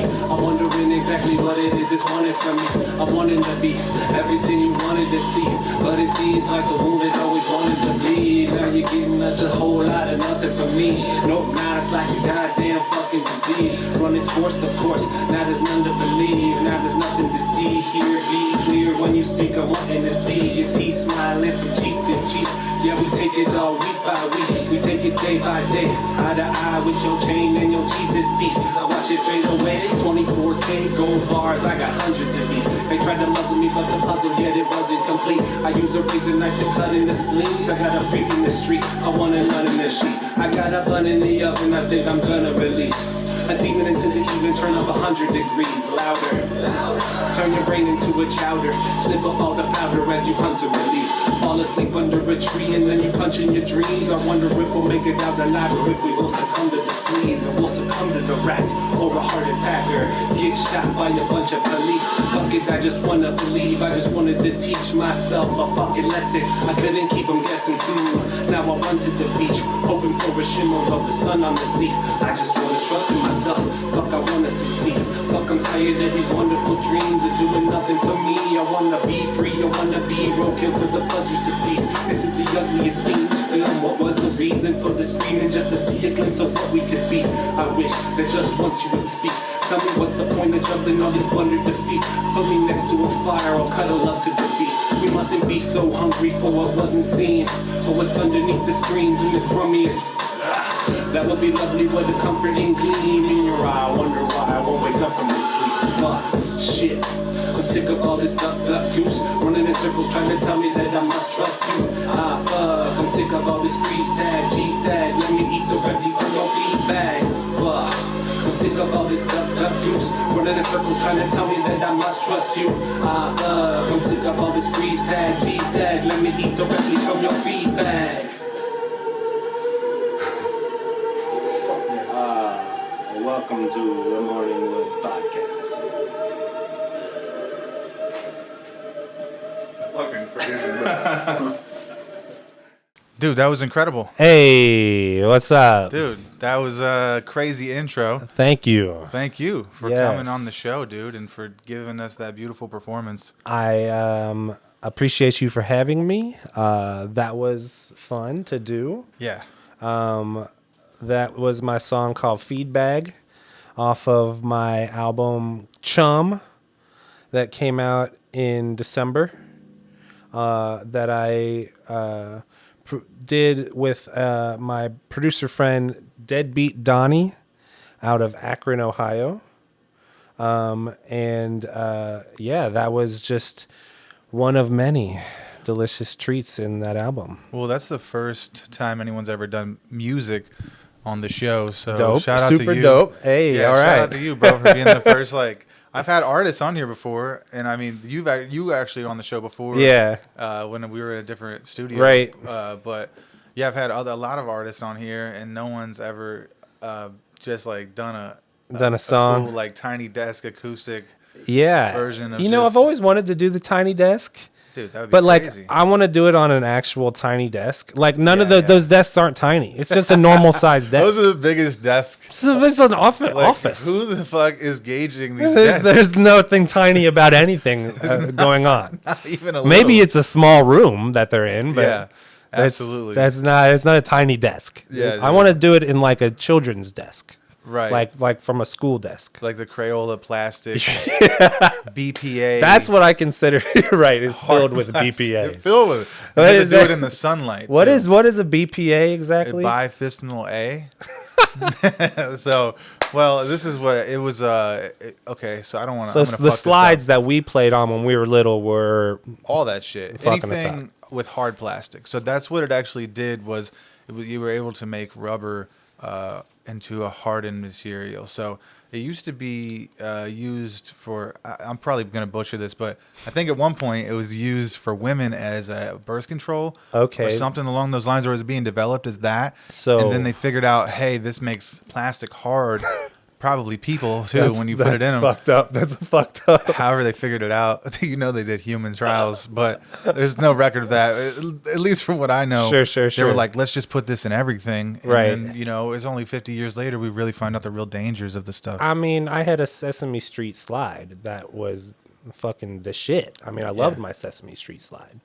be. I'm wondering exactly what it is it's wanted from me. I'm wanting to be everything you wanted to see, but it seems like the wound that always wanted to bleed. Now you're getting a whole lot of nothing from me. Nope, now it's like a goddamn fucking disease. Run its course, of course. Now there's none to believe. Now there's nothing to see here. Be clear when you speak. I'm wanting to see your teeth smiling from cheek to cheek. Yeah, we take it all week by week. We take it day by day. Eye to eye with your chain and your Jesus piece. I watch it fade away. 24K gold bars. I got hundreds of these. They tried to muzzle me, but the puzzle yet it wasn't complete. I use a razor knife to cut in the spleens. I got a freak in the street. I want a nut in the sheets. I got a bun in the oven. I think I'm gonna release a demon into the even, turn up 100 degrees, louder. Turn your brain into a chowder. Slip up all the powder as you hunt to relief. Fall asleep under a tree and then you punch in your dreams. I wonder if we'll make it out alive, or if we will succumb to the fleas, or we'll succumb to the rats, or a heart attacker. Get shot by a bunch of police. Fuck it, I just wanna believe. I just wanted to teach myself a fucking lesson. I couldn't keep them guessing. Now I run to the beach, hoping for a shimmer of the sun on the sea. I just wanna trust in myself. Fuck, I wanna succeed. Fuck, I'm tired of these wonderful dreams of doing nothing for me. I wanna be free. I wanna be broken for the buzzers to feast. This is the ugliest scene in the film. What was the reason for the screaming? Just to see a glimpse of what we could be. I wish that just once you would speak. Tell me what's the point of jumping all these blundered defeats. Put me next to a fire or cuddle up to the beast. We mustn't be so hungry for what wasn't seen, or what's underneath the screens and the crummiest. That would be lovely with a comforting gleam in your eye. I wonder why I won't wake up from this sleep. Fuck, shit. I'm sick of all this duck, duck, goose. Running in circles trying to tell me that I must trust you. Ah, fuck. I'm sick of all this freeze tag, cheese tag. Let me eat directly from your feedback. Fuck. I'm sick of all this duck, duck, goose. Running in circles trying to tell me that I must trust you. Ah, fuck. I'm sick of all this freeze tag, cheese tag. Let me eat directly from your feedback. Welcome to the Morning Woods podcast. Fucking crazy. Dude, that was incredible. Hey, what's up? Dude, that was a crazy intro. Thank you. Thank you for coming on the show, dude, and for giving us that beautiful performance. I appreciate you for having me. That was fun to do. Yeah. That was my song called Feedbag off of my album Chum that came out in December that I did with my producer friend Deadbeat Donnie out of Akron, Ohio. That was just one of many delicious treats in that album. Well, that's the first time anyone's ever done music on the show, so dope. Shout out Super to you. Dope. Hey, all right. Shout out to you, bro, for being the first. Like, I've had artists on here before, and I mean, you actually on the show before. Yeah. When we were in a different studio. Right. But yeah, I've had a lot of artists on here, and no one's ever just like done a song, cool, like Tiny Desk acoustic. Yeah. Version of I've always wanted to do the Tiny Desk. Dude, that would be but crazy. I want to do it on an actual tiny desk. Like none of those desks aren't tiny. It's just a normal sized desk. Those are the biggest desks. It's an office. Who the fuck is gauging these desks? There's nothing tiny about anything going on. Not even a Maybe little. it's a small room that they're in, but yeah, absolutely. It's not a tiny desk. Yeah, I want to do it in like a children's desk. Right. Like from a school desk. Like the Crayola plastic BPA. That's what I consider right. It's filled with plastic. BPA. It's filled with it. You have to do it in the sunlight. What too. is a BPA exactly? Bifistenal A. So, well, this is what it was. Okay, so I don't want to. So the slides that we played on when we were little were all that shit. Anything with hard plastic. So that's what it actually did. You were able to make rubber into a hardened material. So it used to be used for, I'm probably going to butcher this, but I think at one point it was used for women as a birth control. Okay. Or something along those lines, or it was being developed as that. So, and then they figured out, hey, this makes plastic hard. probably people too when you put it in them. Fucked up. That's fucked up. However they figured it out. They did human trials, but there's no record of that. At least from what I know. Sure. They were like, let's just put this in everything. And Right. then, it's only 50 years later we really find out the real dangers of the stuff. I mean, I had a Sesame Street slide that was fucking the shit. I mean, I loved my Sesame Street slide.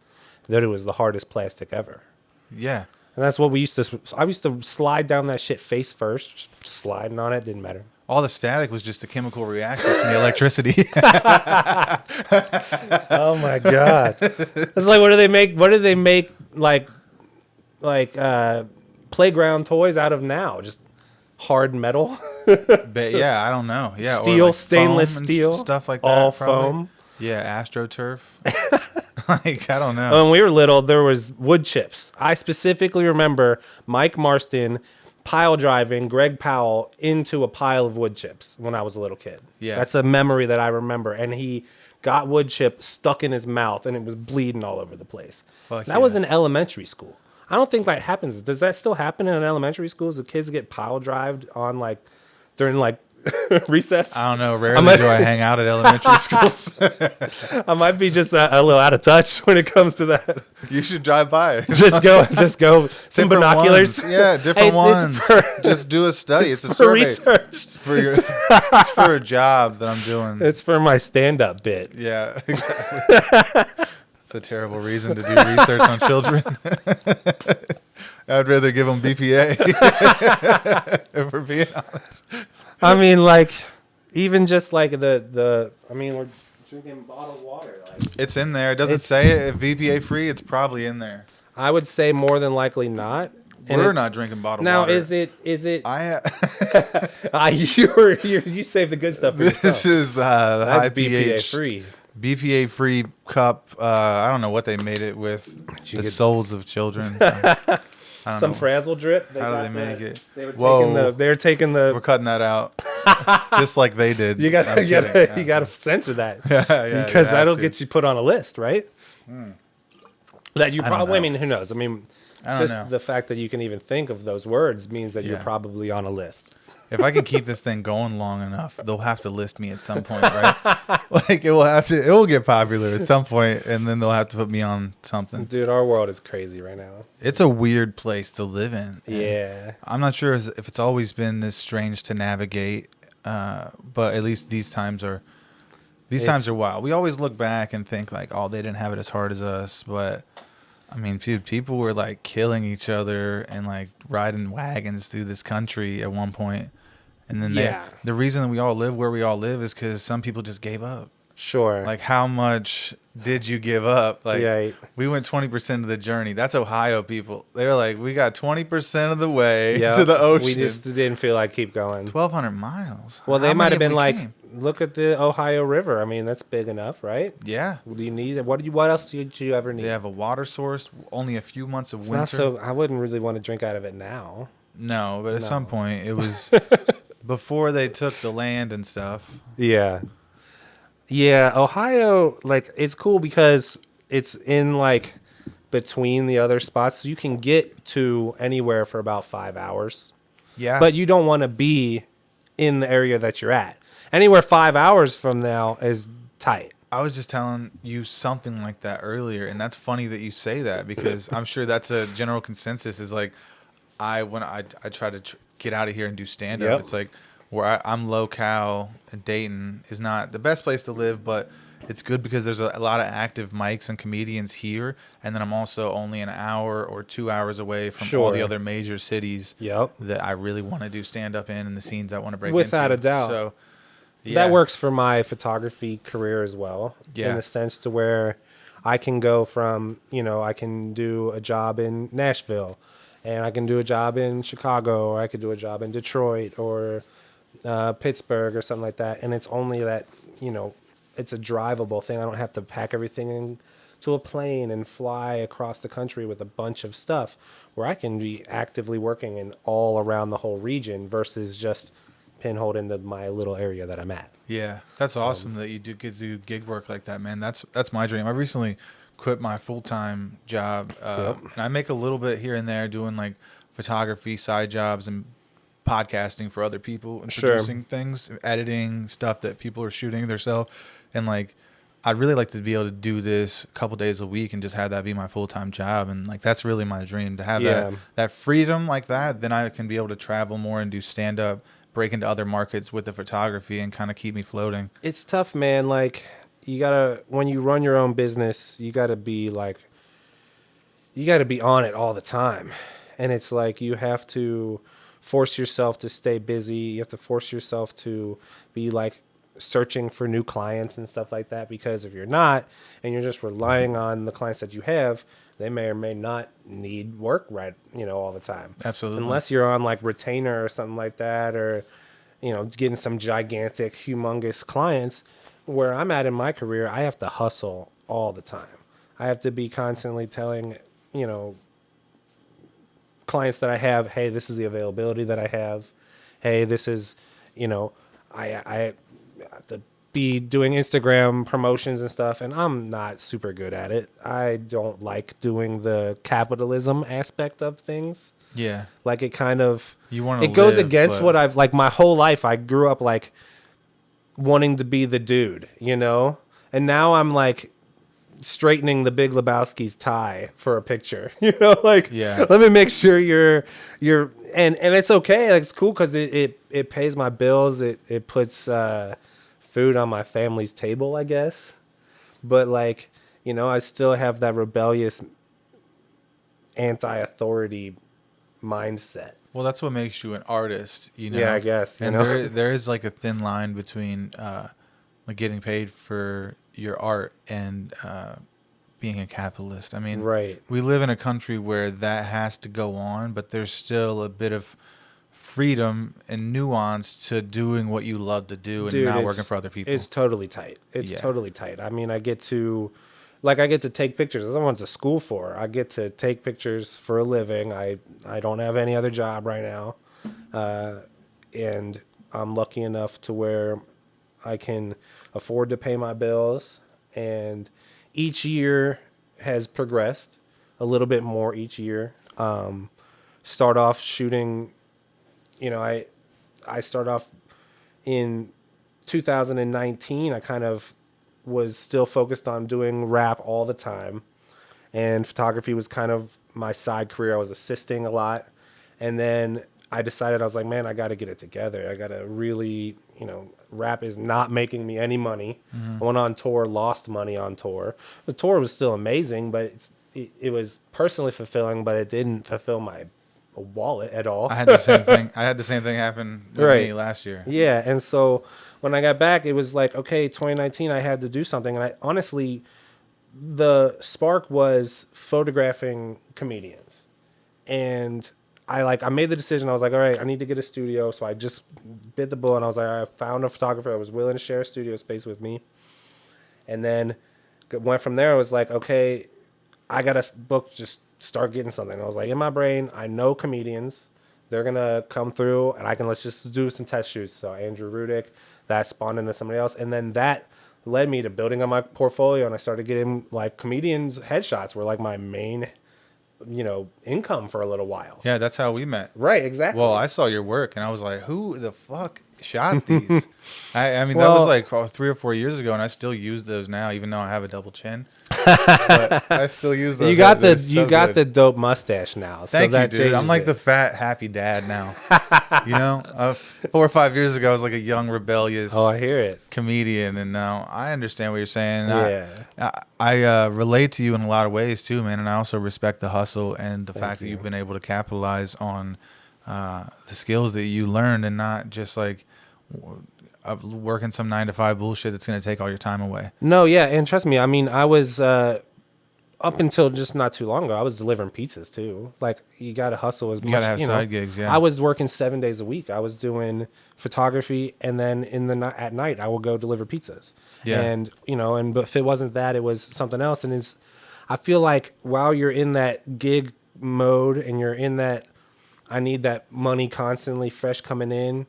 That it was the hardest plastic ever. Yeah. And that's what we used to. I used to slide down that shit face first, just sliding on it. Didn't matter. All the static was just the chemical reaction from the electricity. Oh my god! It's like, what do they make? What do they make like playground toys out of now? Just hard metal, But yeah, I don't know. Yeah, or steel, like stainless foam and steel, stuff like that. all probably. foam. Yeah, AstroTurf. Like, I don't know. When we were little, there was wood chips. I specifically remember Mike Marston pile driving Greg Powell into a pile of wood chips when I was a little kid. Yeah. That's a memory that I remember. And he got wood chip stuck in his mouth and it was bleeding all over the place. Fuck That was yeah. in elementary school. I don't think that happens. Does that still happen in elementary schools? Do kids get pile drived on during recess? I don't know. Rarely do I hang out at elementary schools. I might be just a little out of touch when it comes to that. You should drive by. Just go. Some Different binoculars. ones. Yeah, different ones. for- Just do a study. It's a for survey. research. It's for a job that I'm doing. It's for my stand-up bit. Yeah, exactly. It's a terrible reason to do research on children. I'd rather give them BPA. If we're being honest. I mean, even just the. I mean, we're drinking bottled water. It's in there. It doesn't It's- say it. If BPA free, it's probably in there. I would say more than likely not. And We're it's- not drinking bottled Now, water. is it? I You saved the good stuff for this yourself. is high That's BPA pH, free. BPA free cup. I don't know what they made it with. You The could- souls of children. I don't Some know. frazzle drip. How do got they make it? They were Whoa. taking the. We're cutting that out, just like they did. You I'm gotta kidding. you gotta censor that yeah, because you that'll have to. get you put on a list, right? That you I don't probably. I know. mean, who knows? I mean, I don't just know. the fact that you can even think of those words means that you're Yeah. probably on a list. If I can keep this thing going long enough, they'll have to list me at some point, right? Like it will get popular at some point, and then they'll have to put me on something. Dude, our world is crazy right now. It's a weird place to live in. and Yeah. I'm not sure if it's always been this strange to navigate, but at least these times are wild. We always look back and think like, oh, they didn't have it as hard as us, but I mean, dude, people were like killing each other and like riding wagons through this country at one point. And then the reason that we all live where we all live is because some people just gave up. Sure. Like, how much did you give up? Like, Yeah. we went 20% of the journey. That's Ohio people. They were like, we got 20% of the way Yeah, to the ocean. we just didn't feel like keep going. 1,200 miles. Well, they How might many have been we like, came? look at the Ohio River. I mean, that's big enough, right? Yeah. Do you need it? What else did you ever need? They have a water source, only a few months of It's winter. not so. I wouldn't really want to drink out of it now. No, but at No. some point, it was before they took the land and stuff. Yeah. Yeah, Ohio, it's cool because it's in between the other spots, so you can get to anywhere for about 5 hours. Yeah. But you don't want to be in the area that you're at. Anywhere 5 hours from now is tight. I was just telling you something like that earlier, and that's funny that you say that because I'm sure that's a general consensus. Is like, when I try to get out of here and do stand up, Yep. it's like where I'm low-cal and Dayton is not the best place to live, but it's good because there's a lot of active mics and comedians here, and then I'm also only an hour or 2 hours away from all the Sure. other major cities Yep. that I really want to do stand up in and the scenes I want to break Without into. a doubt. So yeah. That works for my photography career as well. Yeah. In the sense to where I can go from, I can do a job in Nashville and I can do a job in Chicago, or I could do a job in Detroit or Pittsburgh or something like that. And it's only that, it's a drivable thing. I don't have to pack everything into a plane and fly across the country with a bunch of stuff, where I can be actively working in all around the whole region versus just pinholed into my little area that I'm at. Yeah, that's awesome that you do get to do gig work like that, man. That's my dream. I recently quit my full-time job, and I make a little bit here and there doing like photography side jobs and podcasting for other people and Sure. producing things, editing stuff that people are shooting themselves. And like, I'd really like to be able to do this a couple days a week and just have that be my full-time job. And like, that's really my dream, to have that freedom like that. Then I can be able to travel more and do stand-up, break into other markets with the photography and kind of keep me floating. It's tough, man. Like, you gotta, when you run your own business, you gotta be on it all the time. And it's like, you have to force yourself to stay busy. You have to force yourself to be like searching for new clients and stuff like that, because if you're not, and you're just relying on the clients that you have, they may or may not need work all the time. Absolutely. Unless you're on like retainer or something like that, or getting some gigantic, humongous clients. Where I'm at in my career, I have to hustle all the time. I have to be constantly telling clients that I have, hey, this is the availability that I have. Hey, this is, I have to be doing Instagram promotions and stuff, and I'm not super good at it. I don't like doing the capitalism aspect of things. Yeah. Like, it kind of, it goes against what I've, like, my whole life, I grew up like wanting to be the dude, and now I'm like straightening the Big Lebowski's tie for a picture, like, yeah, let me make sure you're and it's okay, it's cool because it pays my bills, it puts food on my family's table, I guess, but like, I still have that rebellious anti-authority mindset. Well, that's what makes you an artist, Yeah, I guess. And there is like a thin line between like getting paid for your art and being a capitalist. I mean, right. We live in a country where that has to go on, but there's still a bit of freedom and nuance to doing what you love to do and not working for other people. It's totally tight. It's totally tight. I mean, I get to take pictures. That's what I went to school for. I get to take pictures for a living. I don't have any other job right now. And I'm lucky enough to where I can afford to pay my bills. And each year has progressed a little bit more each year. Start off shooting, I start off in 2019. I kind of was still focused on doing rap all the time, and photography was kind of my side career. I was assisting a lot, and then I decided, I was like, man, I got to get it together. I got to really, rap is not making me any money. Mm-hmm. I went on tour, lost money on tour. The tour was still amazing, but it was personally fulfilling, but it didn't fulfill my wallet at all. I had the same thing. I had the same thing happen with me last year. Yeah, and so when I got back, it was like, okay, 2019, I had to do something. And I honestly, the spark was photographing comedians. And I made the decision. I was like, all right, I need to get a studio. So I just bit the bullet. And I was like, I found a photographer that was willing to share a studio space with me. And then went from there. I was like, okay, I got to book, just start getting something. I was like, in my brain, I know comedians. They're going to come through, and let's just do some test shoots. So Andrew Rudick, that spawned into somebody else. And then that led me to building on my portfolio, and I started getting like comedians headshots were like my main income for a little while. Yeah, that's how we met. Right, exactly. Well, I saw your work and I was like, who the fuck shot these? I mean, that was like 3 or 4 years ago, and I still use those now, even though I have a double chin. But I still use those. You got the dope mustache now. Thank you, dude. I'm like the fat, happy dad now. 4 or 5 years ago, I was like a young, rebellious I hear it. comedian, and now I understand what you're saying. Yeah. I relate to you in a lot of ways too, man, and I also respect the hustle and the fact that you've been able to capitalize on the skills that you learned, and not just like working some 9-to-5 bullshit that's going to take all your time away. No, yeah, and trust me, I mean, I was up until just not too long ago, I was delivering pizzas too. Like, you got to hustle as much. You got to have side gigs, yeah. I was working 7 days a week. I was doing photography, and then at night I would go deliver pizzas. Yeah. And but if it wasn't that, it was something else. And I feel like while you're in that gig mode and you're in that, I need that money constantly fresh coming in,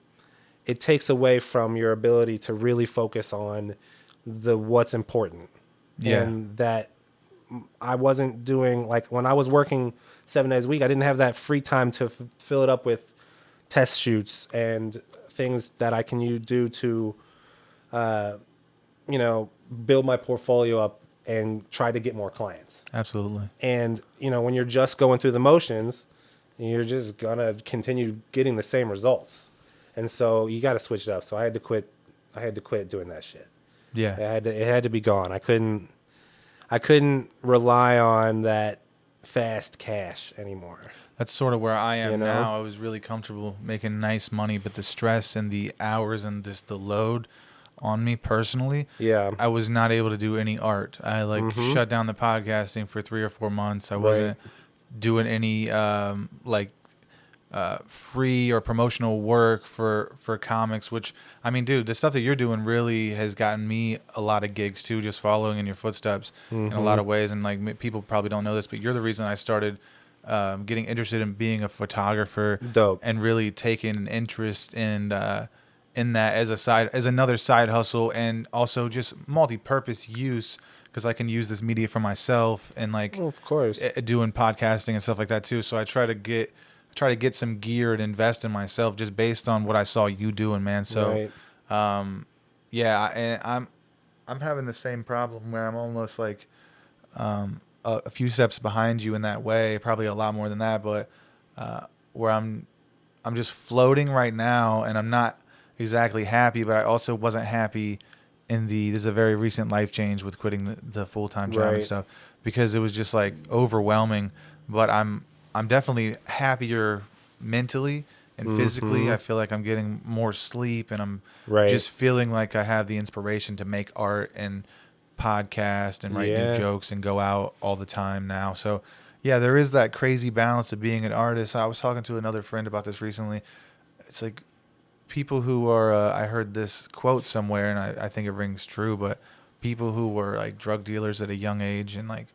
it takes away from your ability to really focus on what's important. Yeah. And that I wasn't doing, like, when I was working 7 days a week, I didn't have that free time to fill it up with test shoots and things that I can do to, build my portfolio up and try to get more clients. Absolutely. And, when you're just going through the motions, you're just going to continue getting the same results. And so you got to switch it up. So I had to quit doing that shit. Yeah. It had to be gone. I couldn't rely on that fast cash anymore. That's sort of where I am know? now. I was really comfortable making nice money, but the stress and the hours and just the load on me personally, Yeah. I was not able to do any art. I shut down the podcasting for 3 or 4 months. I wasn't doing any free or promotional work for comics, which, I mean, dude, the stuff that you're doing really has gotten me a lot of gigs too, just following in your footsteps in a lot of ways. And like, people probably don't know this, but you're the reason I started getting interested in being a photographer. Dope. And really taking an interest in that as another side hustle, and also just multi-purpose use, because I can use this media for myself and Of course. doing podcasting and stuff like that too. So I try to get some gear and invest in myself just based on what I saw you doing, man. So, and I'm having the same problem where I'm almost like a few steps behind you in that way, probably a lot more than that, but where I'm just floating right now, and I'm not exactly happy, but I also wasn't happy this is a very recent life change with quitting the full-time job and stuff, because it was just like overwhelming. But I'm definitely happier mentally and physically. I feel like I'm getting more sleep, and I'm just feeling like I have the inspiration to make art and podcast and write new jokes and go out all the time now. So yeah, there is that crazy balance of being an artist. I was talking to another friend about this recently. It's like people who are, I heard this quote somewhere, and I think it rings true, but people who were like drug dealers at a young age and like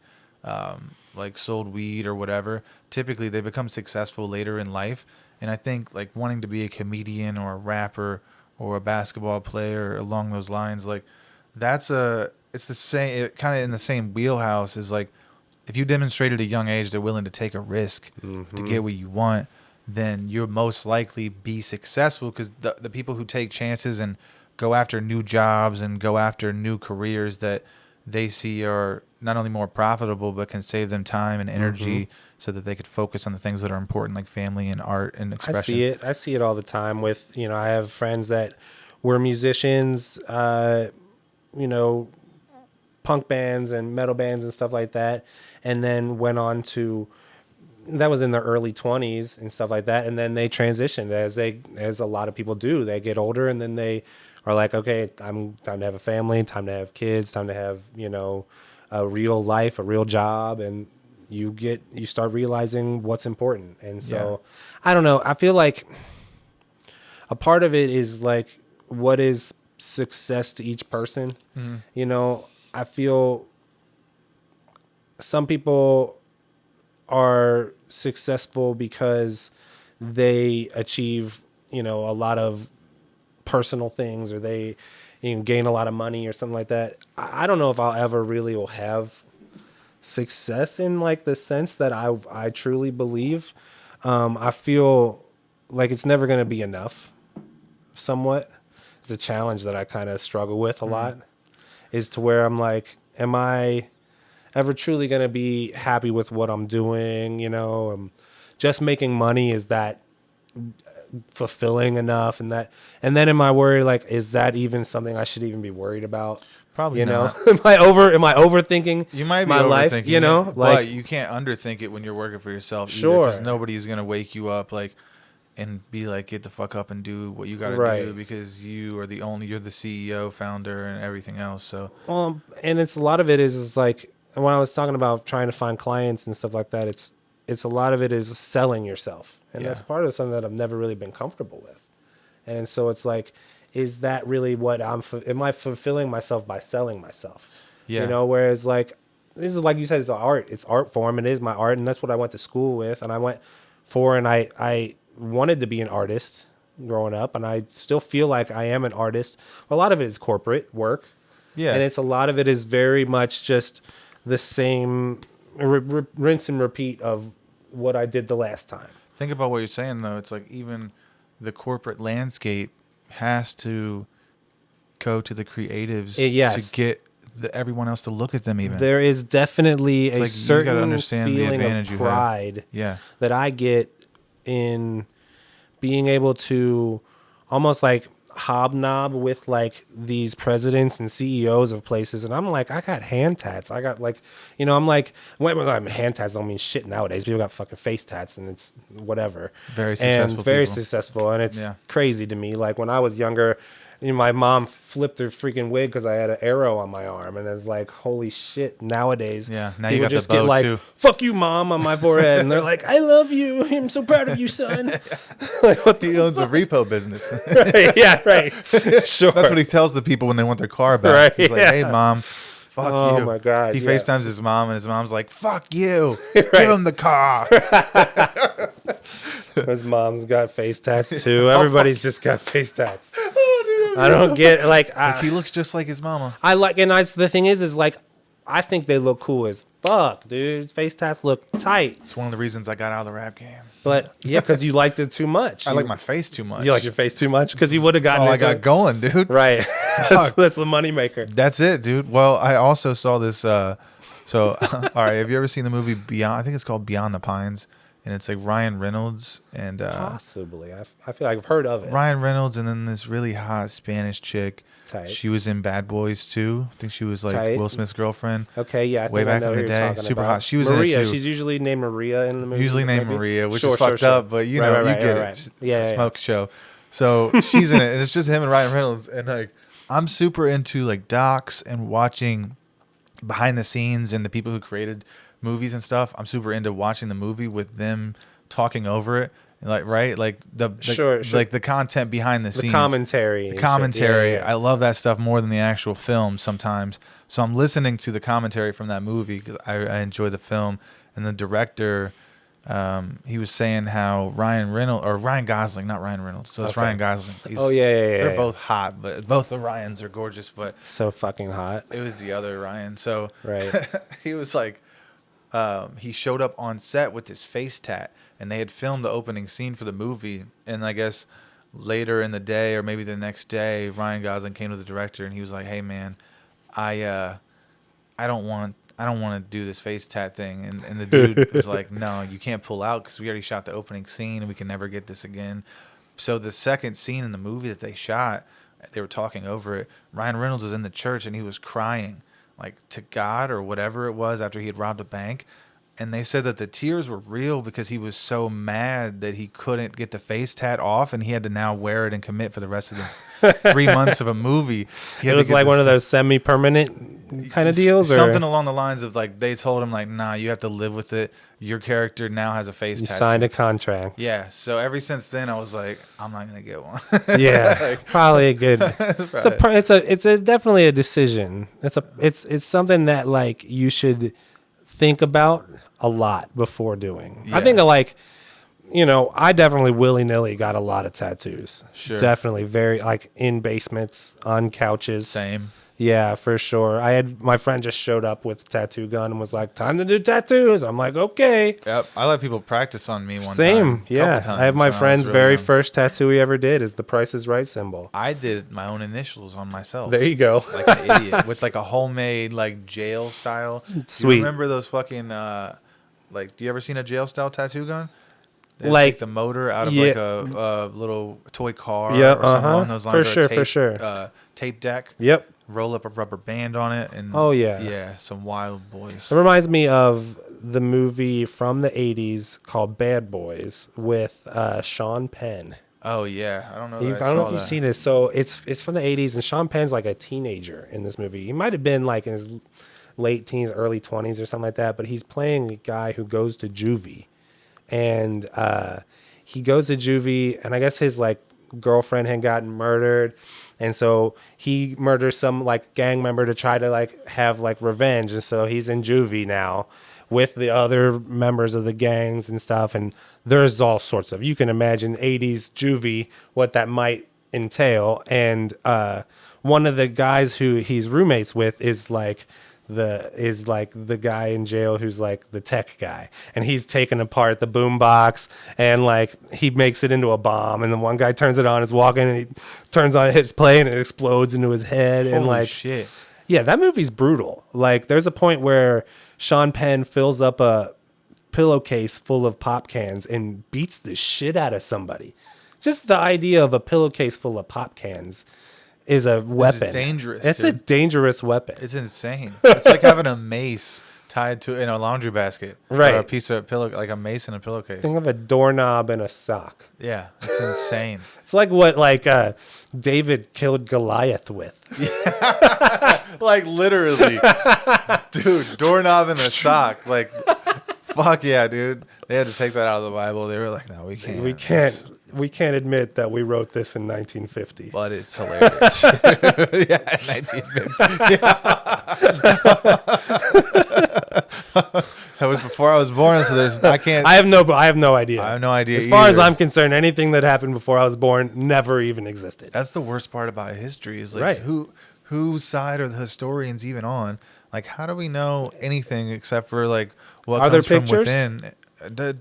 sold weed or whatever, typically they become successful later in life. And I think like wanting to be a comedian or a rapper or a basketball player along those lines, like it's the same, kind of in the same wheelhouse as like, if you demonstrate at a young age they're willing to take a risk to get what you want, then you'll most likely be successful, because the people who take chances and go after new jobs and go after new careers that they see are not only more profitable, but can save them time and energy so that they could focus on the things that are important, like family and art and expression. I see it all the time with, I have friends that were musicians, punk bands and metal bands and stuff like that, and then went on to, that was in their early 20s and stuff like that, and then they transitioned as a lot of people do. They get older, and then they are like, okay, time to have a family, time to have kids, time to have a real life, a real job, and you start realizing what's important. And so I don't know, I feel like a part of it is like, what is success to each person? I feel some people are successful because they achieve, a lot of personal things, or they gain a lot of money or something like that. I don't know if I'll ever really will have success in like the sense that I truly believe. I feel like it's never going to be enough. Somewhat, it's a challenge that I kind of struggle with a lot, is to where I'm like, am I ever truly going to be happy with what I'm doing? Just making money, is that fulfilling enough? And then am I worried, like, is that even something I should even be worried about? Probably not. Am I overthinking You might be my life? overthinking it, like, but you can't underthink it when you're working for yourself. Sure. Because nobody's going to wake you up like and be like, get the fuck up and do what you got to do, because you're the CEO, founder, and everything else. So, and it's a lot of it is like, when I was talking about trying to find clients and stuff like that, it's a lot of it is selling yourself. And that's part of something that I've never really been comfortable with. And so it's like, is that really what am I fulfilling myself by selling myself? Yeah. Whereas like, this is like you said, it's art form. It is my art. And that's what I went to school with. And I went for, and I wanted to be an artist growing up. And I still feel like I am an artist. A lot of it is corporate work. Yeah. And a lot of it is very much just the same rinse and repeat of what I did the last time. Think about what you're saying, though. It's like, even the corporate landscape has to go to the creatives Yes. to get everyone else to look at them. Even There is definitely It's a like, you certain gotta understand the feeling advantage of you have. pride Yeah. that I get in being able to almost like hobnob with like these presidents and CEOs of places, and I'm like, I got hand tats. I got like, I'm like, hand tats don't mean shit nowadays. People got fucking face tats, and it's whatever. Very And successful it's very people. successful, and it's Yeah. crazy to me. Like when I was younger, my mom flipped her freaking wig because I had an arrow on my arm, and it's like, holy shit! Nowadays, Yeah, now you people got the just bow, get like, too. "Fuck you, mom," on my forehead, and they're like, "I love you. I'm so proud of you, son." Like, what the He owns a repo business. right, yeah, right. Sure. That's what he tells the people when they want their car back. Right, He's like, yeah. "Hey, mom, fuck Oh, you." my God, He yeah. FaceTimes his mom, and his mom's like, "Fuck you. Give him the car." His mom's got face tats too. Everybody's just got face tats. I don't get like Like, he looks just like his mama. I like, and the thing is like I think they look cool as fuck, dude. Face tats look tight, It's one of the reasons I got out of the rap game. but yeah, because you liked it too much. I like my face too much. You like your face too much because you would have That's gotten all I into got it. going, dude. Right. That's the moneymaker. That's it, dude. Well, I also saw this. So, all right. Have you ever seen the movie Beyond? I think it's called Beyond the Pines, and it's like Ryan Reynolds and Possibly, I feel like I've heard of it. Ryan Reynolds, and then this really hot Spanish chick. Tight. She was in Bad Boys too. I think she was like Tight. Will Smith's girlfriend. Okay, yeah, I think Way I back know in who the you're day, talking super about. hot. She was Maria. in it too. She's usually named Maria in the movie. Usually named maybe? Maria, which Sure, is fucked sure. up, but you know, you get it. Right. It's Yeah, a yeah. smoke show. So she's in it, and it's just him and Ryan Reynolds. And like, I'm super into like docs and watching behind the scenes and the people who created movies and stuff. I'm super into watching the movie with them talking over it. Like, right, like the Sure. like the content behind the scenes, Commentary. the and shit. commentary. Yeah. I love that stuff more than the actual film sometimes. So I'm listening to the commentary from that movie because I enjoy the film. And the director, he was saying how Ryan Gosling, not Ryan Reynolds. So it's Okay. Ryan Gosling. Oh, yeah. They're Yeah. both hot, but both the Ryans are gorgeous. But So fucking hot. it was the other Ryan. So Right. he was like, he showed up on set with his face tat, and they had filmed the opening scene for the movie. And I guess later in the day, or maybe the next day, Ryan Gosling came to the director, and he was like, "Hey, man, I don't want to do this face tat thing." And the dude was like, "No, you can't pull out because we already shot the opening scene, and we can never get this again." So the second scene in the movie that they shot, they were talking over it. Ryan Reynolds was in the church, and he was crying, like to God or whatever it was after he had robbed a bank. And they said that the tears were real because he was so mad that he couldn't get the face tat off, and he had to now wear it and commit for the rest of the 3 months of a movie. It was like one of those semi-permanent kind of deals, or something along the lines of like they told him like, "Nah, you have to live with it. Your character now has a face you tattoo." signed a contract. Yeah. So ever since then, I was like, I'm not gonna get one. Yeah, probably a good. It's definitely a decision. It's something that like you should think about a lot before doing. I Yeah. think like, I definitely willy-nilly got a lot of tattoos. Sure. Definitely very like in basements, on couches. Same. Yeah, for sure. My friend just showed up with a tattoo gun and was like, "Time to do tattoos." I'm like, "Okay." Yep. I let people practice on me one time. Same. Yeah. Couple I have my times when friend's was really very young. first tattoo he ever did is the Price is Right symbol. I did my own initials on myself. There you go. Like an idiot with like a homemade like jail style. Sweet. You remember those fucking like? Do you ever seen a jail style tattoo gun? They Like- take the motor out of yeah. like a little toy car. Yep, Or something along uh-huh. those For lines. or a sure, for tape, sure. Tape deck. Yep. Roll up a rubber band on it and Oh, yeah. yeah, some wild boys. It reminds me of the movie from the 80s called Bad Boys with Sean Penn. Oh yeah, I don't know. I don't know if you've seen it. So it's from the 80s, and Sean Penn's like a teenager in this movie. He might have been like in his late teens, early 20s or something like that, but he's playing a guy who goes to juvie. And he goes to juvie, and I guess his like girlfriend had gotten murdered. And so he murders some like gang member to try to like have like revenge. And so he's in juvie now with the other members of the gangs and stuff. And there's all sorts of, you can imagine 80s juvie, what that might entail. And one of the guys who he's roommates with is like the guy in jail who's like the tech guy, and he's taking apart the boombox, and like he makes it into a bomb, and then one guy turns it on, is walking, and he turns on, hits play, and it explodes into his head. And Holy like shit. yeah, that movie's brutal. Like there's a point where Sean Penn fills up a pillowcase full of pop cans and beats the shit out of somebody. Just the idea of a pillowcase full of pop cans is a weapon. Dangerous. It's a dude. dangerous weapon. It's insane. It's like having a mace tied to in a laundry basket, Right. Or a piece of pillow, like a mace in a pillowcase. Think of a doorknob and a sock. Yeah, it's insane. It's like what David killed Goliath with. Like literally, dude. Doorknob in the sock. Like, fuck yeah, dude. They had to take that out of the Bible. They were like, no, we can't. We can't admit that we wrote this in 1950. But it's hilarious. Yeah, 1950. That was before I was born, so I have no idea. I have no idea. As far as either. I'm concerned, anything that happened before I was born never even existed. That's the worst part about history is like Right. whose side are the historians even on? Like, how do we know anything except for like what Are there comes from pictures? within?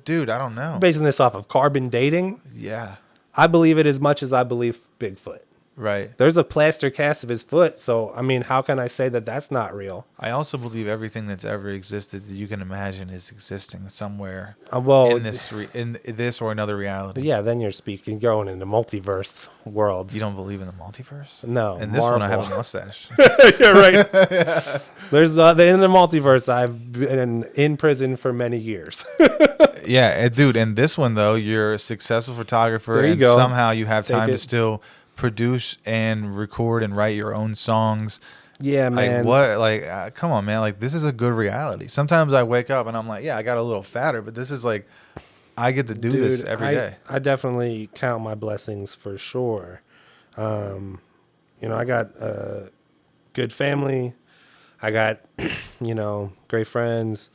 Dude, I don't know. Basing this off of carbon dating, Yeah, I believe it as much as I believe Bigfoot. right. There's a plaster cast of his foot, so I mean, how can I say that that's not real? I also believe everything that's ever existed that you can imagine is existing somewhere Well, in this or another reality. yeah, then you're going into multiverse world. You don't believe in the multiverse? No, And this one I have a Marvel. mustache. You're right. There's in the multiverse. I've been in prison for many years. Yeah, dude. And this one though, you're a successful photographer, There you and go. somehow you have Take time to it. still produce and record and write your own songs. Yeah, man. Like what? Like, come on, man. Like, this is a good reality. Sometimes I wake up and I'm like, yeah, I got a little fatter, but this is like, I get to do this every day. I definitely count my blessings for sure. I got a good family. I got, great friends.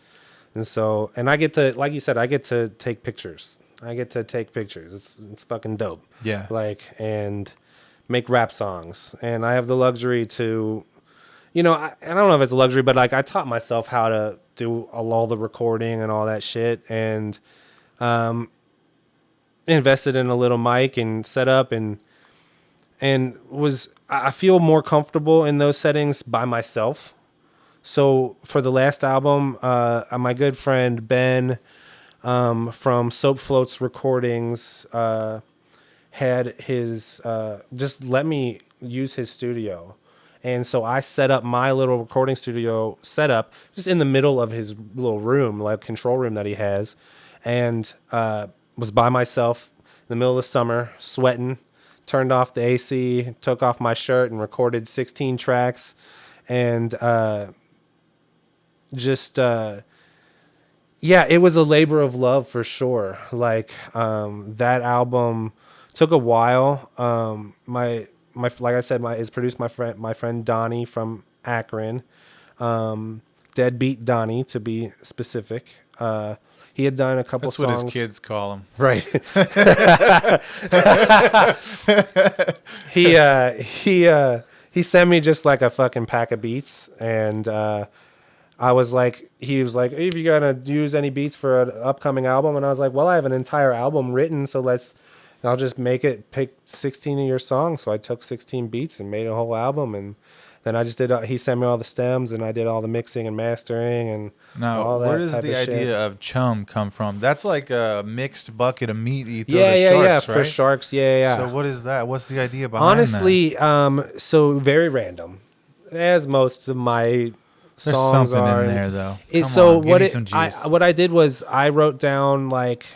And I get to, like you said, I get to take pictures. It's fucking dope. Yeah. And make rap songs. And I have the luxury to, I don't know if it's a luxury, but like I taught myself how to do all the recording and all that shit. And, invested in a little mic and setup and I feel more comfortable in those settings by myself. So for the last album, my good friend Ben from Soap Floats Recordings had his just let me use his studio. And so I set up my little recording studio setup just in the middle of his little room, like control room that he has, and was by myself in the middle of the summer, sweating, turned off the AC, took off my shirt and recorded 16 tracks. And it was a labor of love for sure. Like that album took a while. My like I said, it's produced my friend Donnie from Akron, Deadbeat Donnie to be specific. He had done a couple That's songs. what his kids call him. Right. He sent me just like a fucking pack of beats, and he was like, hey, if you gonna use any beats for an upcoming album, and I was like, well, I have an entire album written, so I'll just pick 16 of your songs. So I took 16 beats and made a whole album, and then I just he sent me all the stems, and I did all the mixing and mastering and all that. Where does type the of shit. idea of chum come from? That's like a mixed bucket of meat you throw Yeah, to yeah, sharks, yeah, right? for sharks, yeah. So what is that? What's the idea behind Honestly, so very random, as most of my that? There's songs something are. in there, though. What I did was I wrote down like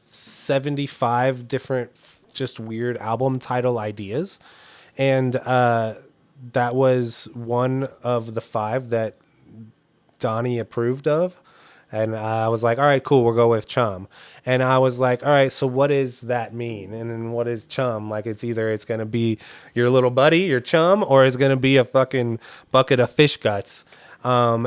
75 different just weird album title ideas, and that was one of the 5 that Donnie approved of. And I was like, all right, cool, we'll go with chum. And I was like, all right, so what does that mean? And then what is chum? Like, it's going to be your little buddy, your chum, or it's going to be a fucking bucket of fish guts. Oh,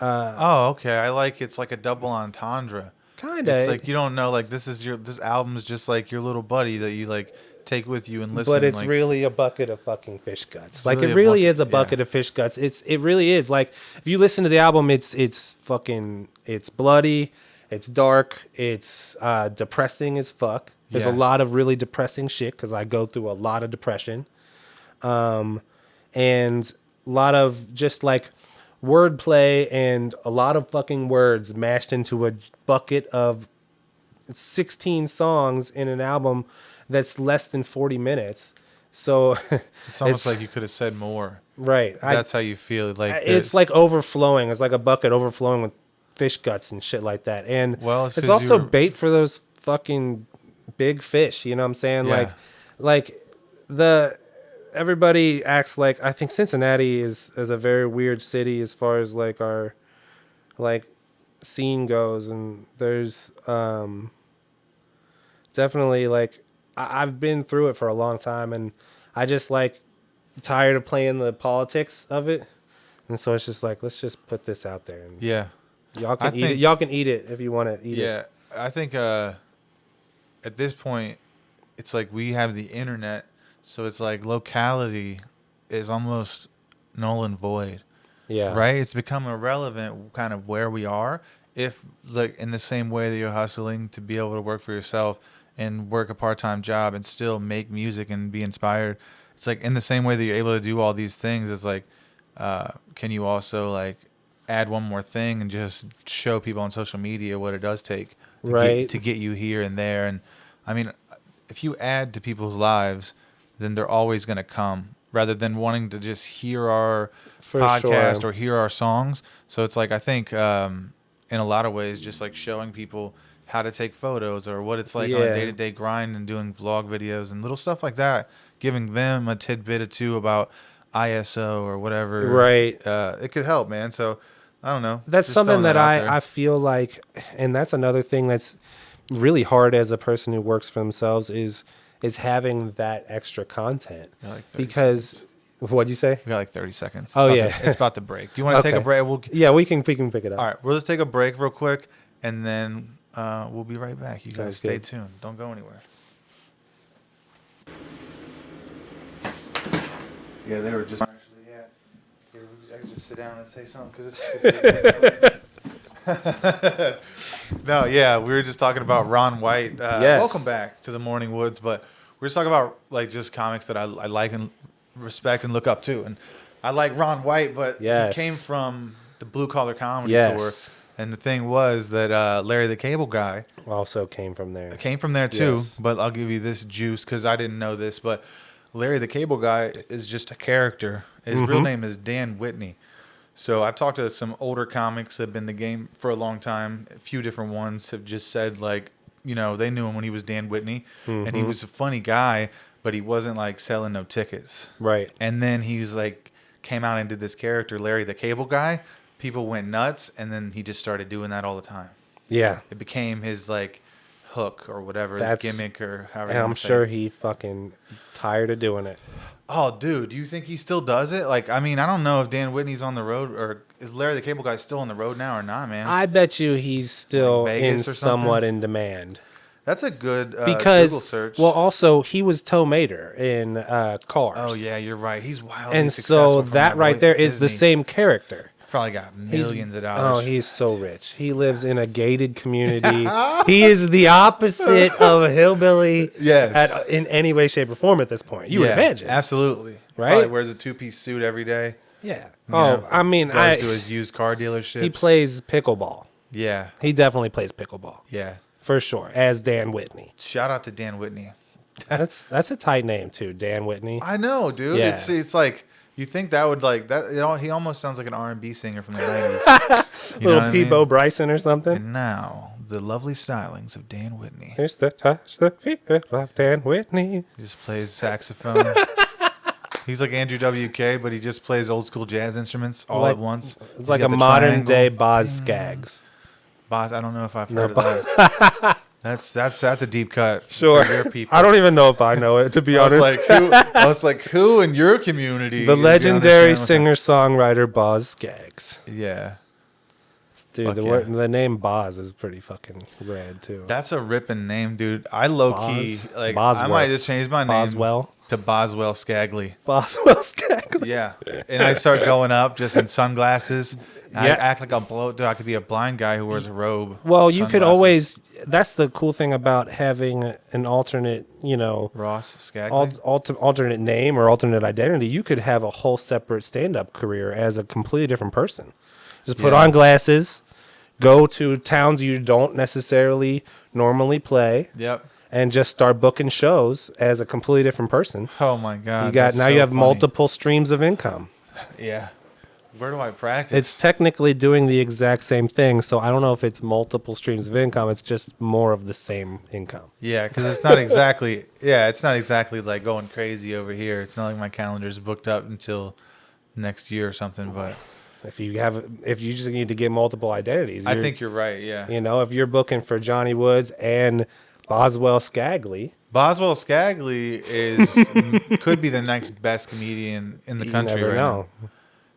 okay. I like it's like a double entendre. Kind of. It's like you don't know, like this album is just like your little buddy that you like take with you and listen. But it's like, really a bucket of fucking fish guts. Like really it a really bucket, is a bucket of fish guts. It really is. Like if you listen to the album, it's bloody, it's dark, it's depressing as fuck. There's a Yeah. lot of really depressing shit because I go through a lot of depression, and a lot of just like wordplay and a lot of fucking words mashed into a bucket of 16 songs in an album that's less than 40 minutes. So it's almost like you could have said more. right. That's how you feel. Like It's like overflowing. It's like a bucket overflowing with fish guts and shit like that. And Well, it's it's 'cause also you're- bait for those fucking big fish. You know what I'm saying? Yeah. Everybody acts like, I think Cincinnati is a very weird city as far as like our like scene goes, and there's definitely like I've been through it for a long time, and I just like tired of playing the politics of it, and so it's just like, let's just put this out there, and yeah. y'all can I eat it. think- Y'all can eat it if you want to eat it. Yeah, I think at this point, it's like we have the internet, so it's like locality is almost null and void, Yeah. right? It's become irrelevant kind of where we are. If like in the same way that you're hustling to be able to work for yourself and work a part-time job and still make music and be inspired, it's like in the same way that you're able to do all these things, it's like, can you also like add one more thing and just show people on social media what it does take to get you here and there. And I mean, if you add to people's lives, then they're always going to come rather than wanting to just hear our podcast or hear our songs. So it's like, I think in a lot of ways, just like showing people how to take photos or what it's like on a day-to-day grind and doing vlog videos and little stuff like that, giving them a tidbit or two about ISO or whatever. Right. It could help, man. So I don't know. That's Just something throwing that out there. I feel like, and that's another thing that's really hard as a person who works for themselves is having that extra content. Yeah, like 30 because what'd you say? We got like 30 seconds. It's Oh, about yeah. it's about to break. Do you want to take a Okay. break? Yeah, we can pick it up. All right, we'll just take a break real quick, and then we'll be right back. You guys Sounds stay good. tuned. Don't go anywhere. Yeah, they were just actually, yeah. Here, I can just sit down and say something because it's. No, yeah, we were just talking about Ron White. Yes. Welcome back to the Morning Woods, but we're just talking about like just comics that I like and respect and look up to, and I like Ron White, but Yes. he came from the Blue Collar Comedy Yes. Tour, and the thing was that Larry the Cable Guy Also came from there. came from there too. Yes. But I'll give you this juice because I didn't know this, but Larry the Cable Guy is just a character. His real name is Dan Whitney. So I've talked to some older comics that have been in the game for a long time. A few different ones have just said like, you know, they knew him when he was Dan Whitney, and he was a funny guy, but he wasn't like selling no tickets. Right. And then he was like, came out and did this character, Larry the Cable Guy. People went nuts, and then he just started doing that all the time. Yeah. It became his like hook or whatever, That's- gimmick or however. And you I'm wanna say sure it. he fucking tired of doing it. Oh, dude, do you think he still does it? Like, I mean, I don't know if Dan Whitney's on the road or is Larry the Cable Guy still on the road now or not, man. I bet you he's still Like in Vegas or something? somewhat in demand. That's a good Because Google search. well, also he was Toe Mater in Cars. Oh yeah, you're right. He's wildly And successful so from that right voice- there is the Disney. same character. Probably got He's- millions of dollars. Oh, he's so rich. He lives in a gated community. He is the opposite of a hillbilly. Yes. In any way, shape, or form at this point. You would imagine, Absolutely. Right? Probably wears a two-piece suit every day. Yeah. You Oh, know, I mean, goes to his used car dealership. he plays pickleball. Yeah. He definitely plays pickleball Yeah. for sure. As Dan Whitney. Shout out to Dan Whitney. That's a tight name too, Dan Whitney. I know, dude. Yeah. It's like you think that would like that. You know, he almost sounds like an R&B singer from the 90s. You know Little what I Peebo mean? Bryson or something. And now the lovely stylings of Dan Whitney. Here's the touch, the feel of Dan Whitney. He just plays saxophone. He's like Andrew WK, but he just plays old school jazz instruments all Like- at once. It's He's like got a the modern triangle. day Boz Scaggs. Boss. I don't know if I've No, heard of that. That's a deep cut. Sure. For your people. I don't even know if I know it, to be I was honest. like, who in your community? The is legendary understand what singer-songwriter Boz Scaggs. that- Yeah. Dude, Fuck the name Boz is pretty fucking rad too. That's a ripping name, dude. I low key like. I Bosworth. might just change my name Boswell. to Boswell Skaggley. Boswell Skaggley. Yeah, and I start going up just in sunglasses. I Yeah. act like I'm dude, I could be a blind guy who wears a robe. Well, you could sunglasses. always. That's the cool thing about having an alternate, Ross Skaggley. alternate name or alternate identity. You could have a whole separate stand-up career as a completely different person. Just put Yeah. on glasses, go to towns you don't necessarily normally play, Yep. and just start booking shows as a completely different person. Oh my god. You that's you so have funny. multiple streams of income. Yeah. Where do I practice? It's technically doing the exact same thing, so I don't know if it's multiple streams of income. It's just more of the same income. Yeah, because it's not exactly. Yeah, it's not exactly like going crazy over here. It's not like my calendar's booked up until next year or something. But If you just need to get multiple identities, I think you're right. Yeah. if you're booking for Johnny Woods and Boswell Skaggley, Boswell Skaggley could be the next best comedian in the country you never right know. now.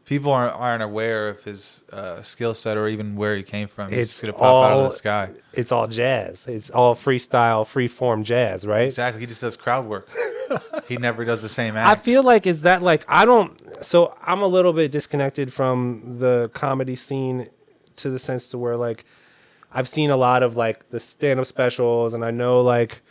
People aren't aware of his skill set or even where he came from. He's It's just gonna pop out all- of the sky. It's all jazz. It's all freestyle, free-form jazz, right? Exactly. He just does crowd work. He never does the same I act. feel like I'm a little bit disconnected from the comedy scene to the sense to where like I've seen a lot of like the stand-up specials and I know like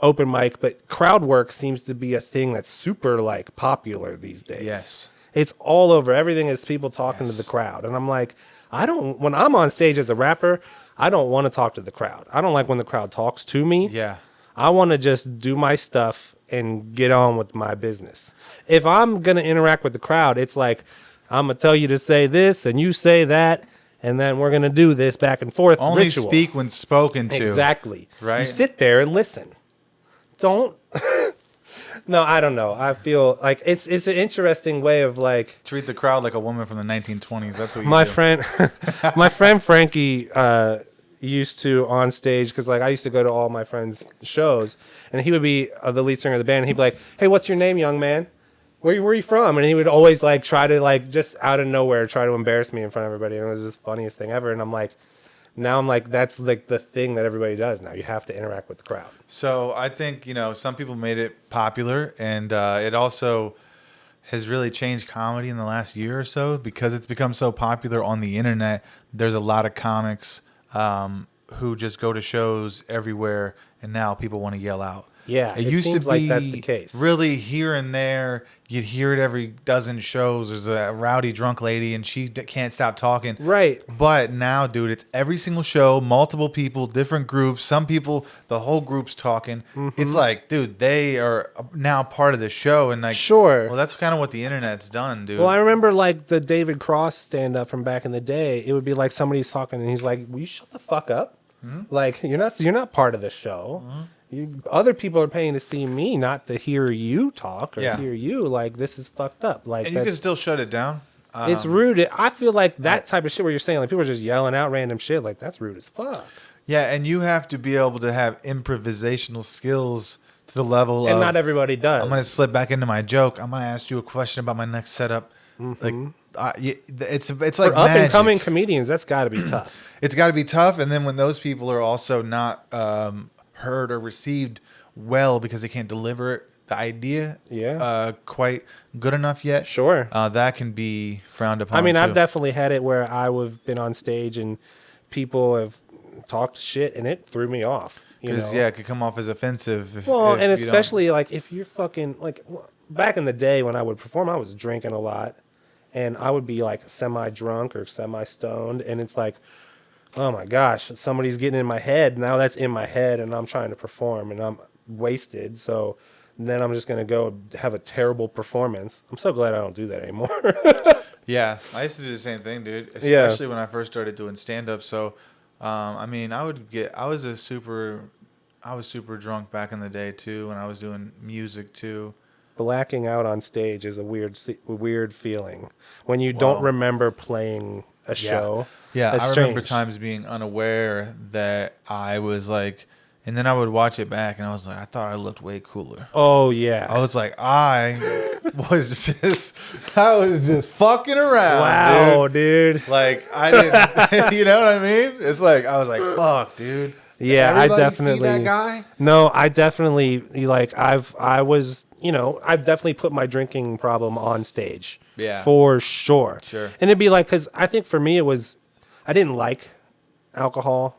open mic, but crowd work seems to be a thing that's super like popular these days. Yes. It's all over. Everything is people talking to the crowd. And I'm like, when I'm on stage as a rapper, I don't want to talk to the crowd. I don't like when the crowd talks to me. Yeah. I want to just do my stuff and get on with my business. If I'm going to interact with the crowd, it's like, I'm going to tell you to say this and you say that, and then we're going to do this back and forth Only ritual. speak when spoken to. Exactly. Right. You sit there and listen. Don't. No, I don't know. I feel like it's an interesting way of like Treat the crowd like a woman from the 1920s. That's what you my do. friend, my friend Frankie used to on stage because like I used to go to all my friends' shows and he would be the lead singer of the band. And he'd be like, "Hey, what's your name, young man? Where are you from?" And he would always like try to like just out of nowhere try to embarrass me in front of everybody. And it was the funniest thing ever. And I'm like, that's like the thing that everybody does now. You have to interact with the crowd. So I think, some people made it popular, and it also has really changed comedy in the last year or so because it's become so popular on the internet. There's a lot of comics who just go to shows everywhere, and now people want to yell out. Yeah, it it used seems to like be that's the case. really here and there. You'd hear it every dozen shows. There's a rowdy drunk lady, and she can't stop talking. Right. But now, dude, it's every single show, multiple people, different groups. Some people, the whole group's talking. Mm-hmm. It's like, dude, they are now part of the show, and like, Sure. Well, that's kind of what the internet's done, dude. Well, I remember like the David Cross stand up from back in the day. It would be like somebody's talking and he's like, "Will you shut the fuck up? Like you're not part of the show. Other people are paying to see me, not to hear you talk or Yeah. hear you. Like this is fucked up. Like and you can still shut it down. it's rude. I feel like that type of shit where you're saying like people are just yelling out random shit. Like that's rude as fuck. Yeah, and you have to be able to have improvisational skills to the level of. And not everybody does. I'm gonna slip back into my joke. I'm gonna ask you a question about my next setup. Like, it's like For up and magic. coming comedians, that's got to be tough. It's got to be tough, and then when those people are also not heard or received well because they can't deliver the idea quite good enough yet. Sure. That can be frowned upon. I mean, too. I've definitely had it where I've been on stage and people have talked shit and it threw me off. Because it could come off as offensive. If and you don't- especially like if you're fucking like back in the day when I would perform, I was drinking a lot and I would be like semi-drunk or semi-stoned, and it's like, oh my gosh, somebody's getting in my head. Now that's in my head and I'm trying to perform and I'm wasted. So then I'm just going to go have a terrible performance. I'm so glad I don't do that anymore. Yeah, I used to do the same thing, dude. Especially when I first started doing stand-up. So, I mean, I was super drunk back in the day too when I was doing music too. Blacking out on stage is a weird feeling when you don't remember playing a show. Yeah, That's I remember strange. times being unaware that I was like And then I would watch it back, and I was like, I thought I looked way cooler. Oh yeah. I was like, I was just fucking around. Wow, dude. Like I didn't, you know what I mean? It's like I was like, fuck, dude. Yeah, I Everybody definitely see that guy. No, I definitely like I've definitely put my drinking problem on stage. Yeah. For sure. Sure. And it'd be like, because I think for me I didn't like alcohol.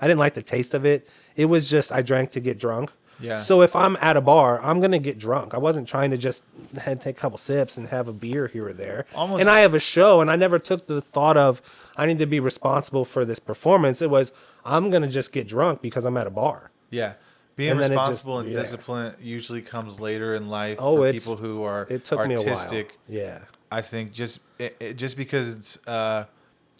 I didn't like the taste of it. It was just I drank to get drunk. Yeah. So if I'm at a bar, I'm gonna get drunk. I wasn't trying to just take a couple sips and have a beer here or there. Almost. And I have a show, and I never took the thought of I need to be responsible for this performance. It was I'm gonna just get drunk because I'm at a bar. Yeah. Being And then it responsible just- and yeah. disciplined usually comes later in life Oh, for it's- people who are It took me a while. artistic. Yeah. I think just because it's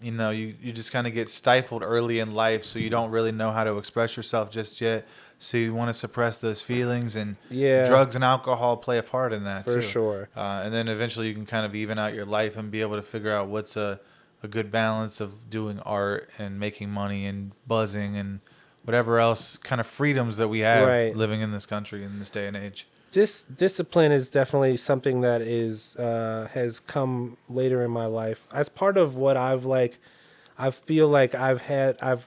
you just kind of get stifled early in life, so you don't really know how to express yourself just yet. So you want to suppress those feelings, and Yeah. drugs and alcohol play a part in that For too. sure. And then eventually you can kind of even out your life and be able to figure out what's a good balance of doing art and making money and buzzing and whatever else kind of freedoms that we have Right. living in this country in this day and age. Discipline is definitely something that is has come later in my life as part of what I feel like I've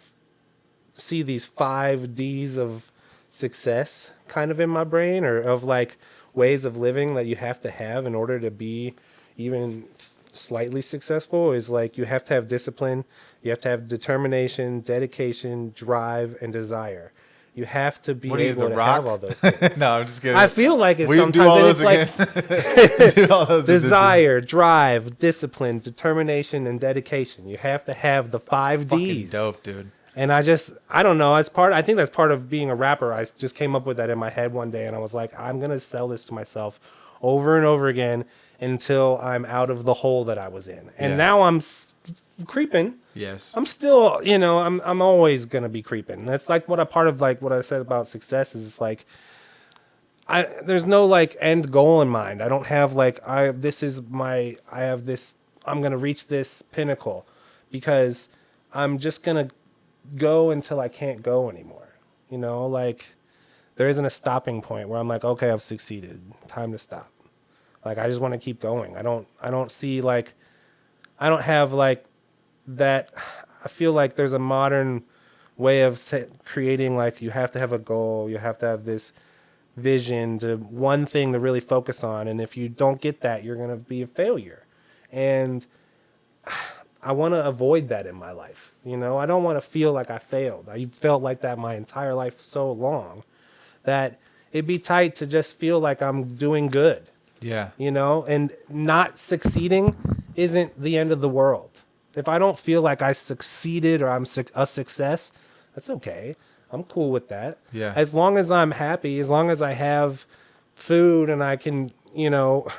see these 5 D's of success kind of in my brain, or of like ways of living that you have to have in order to be even slightly successful. Is like you have to have discipline, you have to have determination, dedication, drive, and desire. You have to be What are you, able The to Rock? have all those things. No, I'm just kidding. I feel like it Will you sometimes. do all And those it's again? like Do all those desire, drive, discipline, determination, and dedication. You have to have the 5 Fucking D's. dope, dude. And I don't know. I think that's part of being a rapper. I just came up with that in my head one day, and I was like, I'm gonna sell this to myself over and over again until I'm out of the hole that I was in. And Yeah. now I'm creeping. Yes. I'm still, I'm always gonna be creeping. That's like what I said about success is it's like there's no like end goal in mind. I don't have like I'm gonna reach this pinnacle because I'm just gonna go until I can't go anymore. Like there isn't a stopping point where I'm like, okay, I've succeeded. Time to stop. Like I just want to keep going. I don't see like I don't have like that. I feel like there's a modern way of creating like you have to have a goal, you have to have this vision to one thing to really focus on, and if you don't get that, you're going to be a failure. And I want to avoid that in my life. I don't want to feel like I failed. I felt like that my entire life so long that it'd be tight to just feel like I'm doing good. Yeah. And not succeeding isn't the end of the world. If I don't feel like I succeeded or I'm a success, that's okay. I'm cool with that. Yeah. As long as I'm happy, as long as I have food and I can,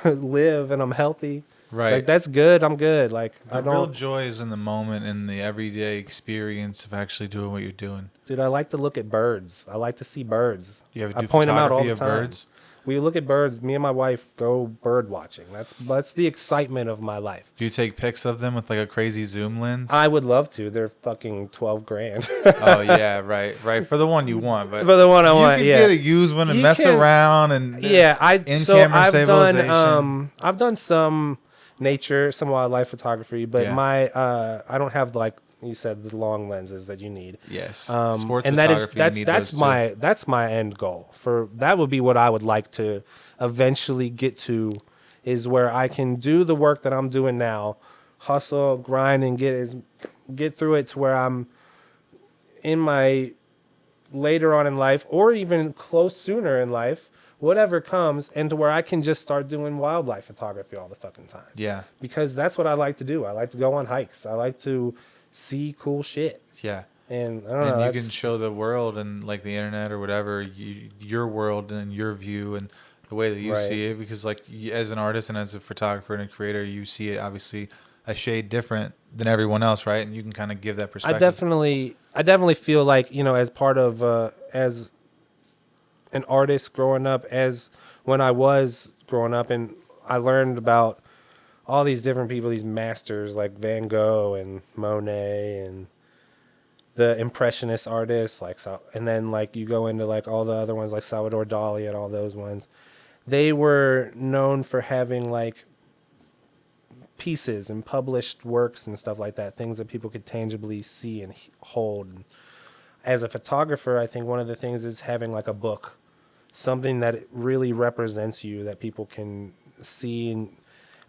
live and I'm healthy. Right. Like that's good. I'm good. Like The real joy is in the moment and the everyday experience of actually doing what you're doing. Dude, I like to look at birds. I like to see birds. You ever I do point them out all photography the of time. birds? We look at birds. Me and my wife go bird watching. That's the excitement of my life. Do you take pics of them with like a crazy zoom lens? I would love to. They're fucking $12,000. Oh yeah, right. For the one you want, but For the one I want, you yeah. can get a used one and You mess can- around and in-camera stabilization. I've done some nature, some wildlife photography, but Yeah. I don't have like you said the long lenses that you need. Yes. And Sports photography, you need that's those too. that's my end goal. That would be what I would like to eventually get to, is where I can do the work that I'm doing now, hustle, grind, and get through it to where I'm in my later on in life, or even close sooner in life, whatever comes, and to where I can just start doing wildlife photography all the fucking time. Yeah. Because that's what I like to do. I like to go on hikes. I like to see cool shit. Yeah. And I don't know. And you that's- can show the world and like the internet or whatever, your world and your view and the way that you Right. see it. Because like as an artist and as a photographer and a creator, you see it obviously a shade different than everyone else, right? And you can kind of give that perspective. I definitely feel like, as part of as an artist growing up, as when I was growing up, and I learned about all these different people, these masters like Van Gogh and Monet and the impressionist artists, like, and then like you go into like all the other ones like Salvador Dali and all those ones. They were known for having like pieces and published works and stuff like that, things that people could tangibly see and hold. As a photographer, I think one of the things is having like a book, something that really represents you that people can see. And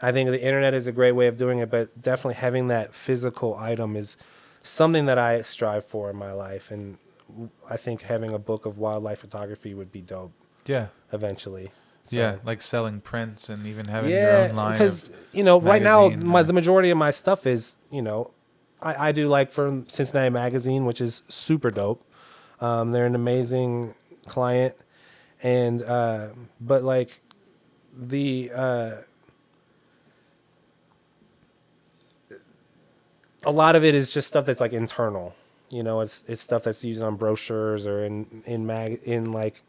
I think the internet is a great way of doing it, but definitely having that physical item is something that I strive for in my life. And I think having a book of wildlife photography would be dope. Yeah. Eventually. So, Yeah, like selling prints and even having your own line. Because, you know, right now, magazine the majority of my stuff is, you know, I do like from Cincinnati Magazine, which is super dope. They're an amazing client. And, but like a lot of it is just stuff that's like internal, you know, it's stuff that's used on brochures or in like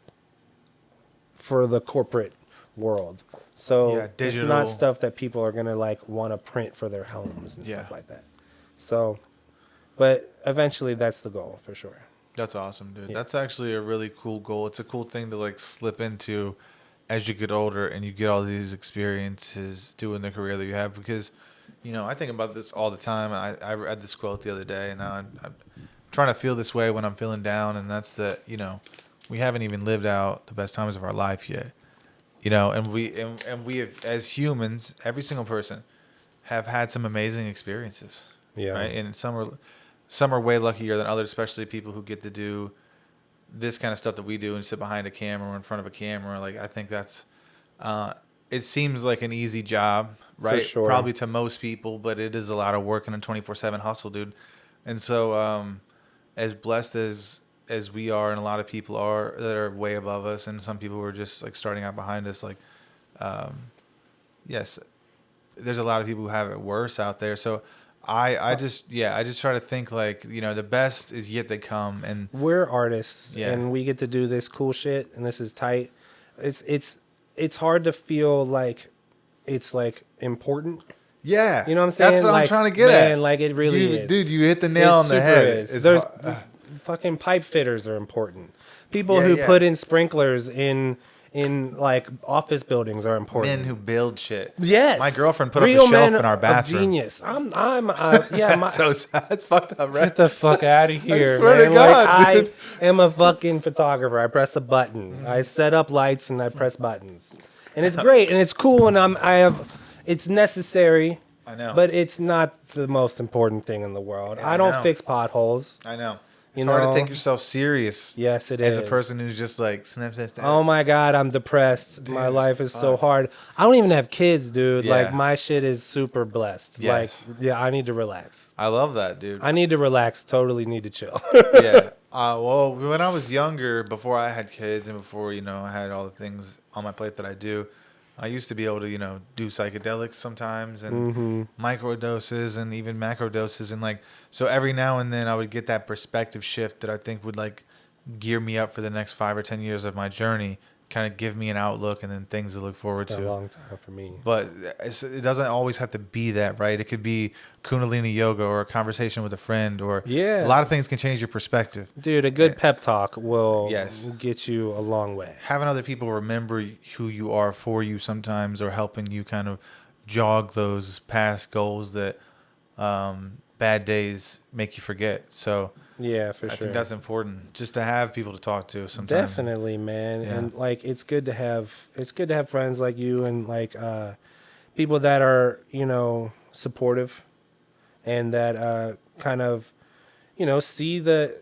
for the corporate world. So Yeah, digital. It's not stuff that people are going to like want to print for their homes and stuff like that. So, but eventually that's the goal for sure. That's awesome, dude. Yeah. That's actually a really cool goal. It's a cool thing to like slip into as you get older and you get all these experiences doing the career that you have. Because, you know, I think about this all the time. I read this quote the other day, and now I'm trying to feel this way when I'm feeling down, and that's that, you know, we haven't even lived out the best times of our life yet. You know, and we have, as humans, every single person have had some amazing experiences. Yeah. Right. And some are way luckier than others, especially people who get to do this kind of stuff that we do and sit behind a camera or in front of a camera. Like, I think that's, it seems like an easy job, right? For sure. Probably to most people, but it is a lot of work and a 24/7 hustle, dude. And so, as blessed as we are, and a lot of people are that are way above us, and some people who are just like starting out behind us, like, yes, there's a lot of people who have it worse out there. So I just try to think like, you know, the best is yet to come, and we're artists and we get to do this cool shit, and this is tight. It's hard to feel like it's like important. yeah, You know what I'm saying? That's what like, I'm trying to get at. Like it really is. Dude, you hit the nail on the head. Is. There's fucking pipe fitters are important. People who put in sprinklers in like office buildings are important. Men who build shit. Yes. My girlfriend put Real up a shelf men in our of bathroom. Genius. That's so sad. It's fucked up, right? Get the fuck out of here. I swear to God, dude. I am a fucking photographer. I press a button. I set up lights and I press buttons. And it's great and it's cool and it's necessary. I know. But it's not the most important thing in the world. Yeah, I don't know. fix potholes. I know. It's You hard know? to take yourself serious. Yes, it as is. a person who's just like snap. Oh my God, I'm depressed. My life is so hard. I don't even have kids, dude. Yeah. Like my shit is super blessed. Yes. Like, yeah, I need to relax. I love that, dude. I need to relax. Totally need to chill. Yeah. Well, when I was younger, before I had kids and before, you know, I had all the things on my plate that I do, I used to be able to, you know, do psychedelics sometimes and micro doses and even macro doses. And like, so every now and then I would get that perspective shift that I think would like gear me up for the next 5 or 10 years of my journey, kind of give me an outlook and then things to look forward It's been to. a long time for me. But it doesn't always have to be that, right? It could be Kundalini yoga or a conversation with a friend, or Yeah. a lot of things can change your perspective. Dude, a good pep talk will Yes. get you a long way. Having other people remember who you are for you sometimes, or helping you kind of jog those past goals that bad days make you forget. So Yeah, for I sure. think that's important, just to have people to talk to sometimes. Definitely, man. Yeah. And like it's good to have friends like you and like people that are, you know, supportive and that kind of, you know, see the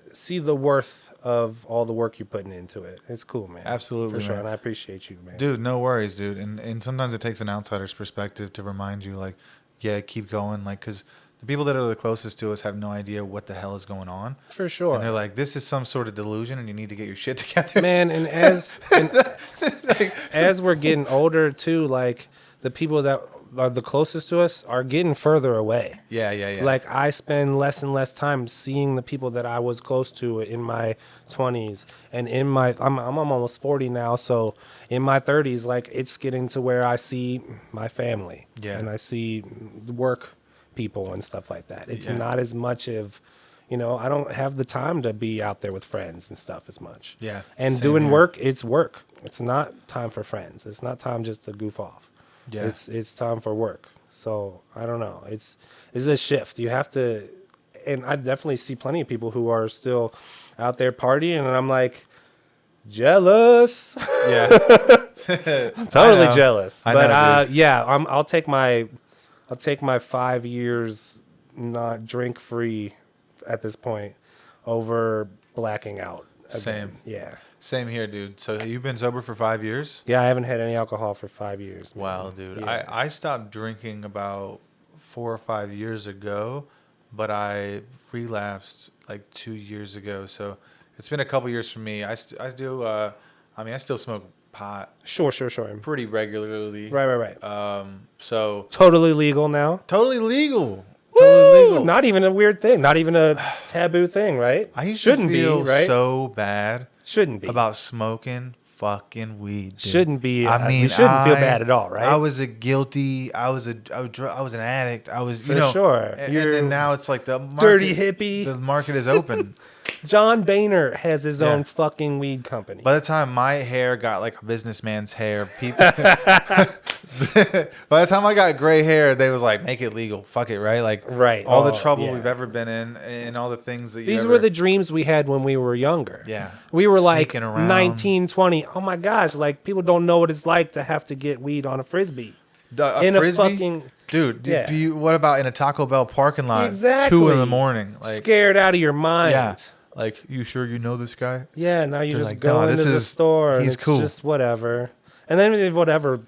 worth of all the work you're putting into it. It's cool, man. Absolutely, For sure. man. And I appreciate you, man. Dude, no worries, dude. And sometimes it takes an outsider's perspective to remind you, like, yeah, keep going. Like, because the people that are the closest to us have no idea what the hell is going on. For sure. And they're like, this is some sort of delusion and you need to get your shit together. Man, and as we're getting older too, like the people that are the closest to us are getting further away. Yeah. Like I spend less and less time seeing the people that I was close to in my 20s and I'm almost 40 now, so in my 30s, like it's getting to where I see my family and I see the work people and stuff like that. It's not as much of, You know, I don't have the time to be out there with friends and stuff as much. Yeah, And same doing here. work, it's work. It's not time for friends. It's not time just to goof off. Yeah. It's time for work. So I don't know. It's a shift. You have to, and I definitely see plenty of people who are still out there partying, and I'm like, jealous. Yeah. Totally know. jealous. I But know, dude. yeah, I'll take my 5 years not drink free at this point over blacking out. Again. Same. Yeah. Same here, dude. So you've been sober for 5 years? Yeah, I haven't had any alcohol for 5 years. Man. Wow, dude. Yeah. I stopped drinking about 4 or 5 years ago, but I relapsed like 2 years ago. So it's been a couple years for me. I still smoke pot Sure. pretty regularly. Right. So Totally legal now. totally legal. Woo! Totally legal. Not even a weird thing. Not even a taboo thing, right? I used Shouldn't to feel be, right? so bad Shouldn't be. about smoking fucking weed. Dude. Shouldn't be. I mean, we shouldn't feel bad at all, right? I was an addict. I was, For sure. And You're then now it's like the market, dirty hippie. The market is open. John Boehner has his Yeah. own fucking weed company. By the time my hair got like a businessman's hair, people. By the time I got gray hair, they was like, make it legal. Fuck it, right? Like, Right. all the Oh, trouble yeah. we've ever been in, and all the things that you These ever, were the dreams we had when we were younger. Yeah. We were like Sneaking around. 19, 20. Oh my gosh, like people don't know what it's like to have to get weed on a Frisbee. a frisbee? A fucking Dude, Yeah. what about in a Taco Bell parking lot? Exactly. 2 a.m. Like, scared out of your mind. yeah. Like, you sure you know this guy? Yeah, now you They're just like, go "No, into this the is- store and he's it's cool." just whatever. And then whatever,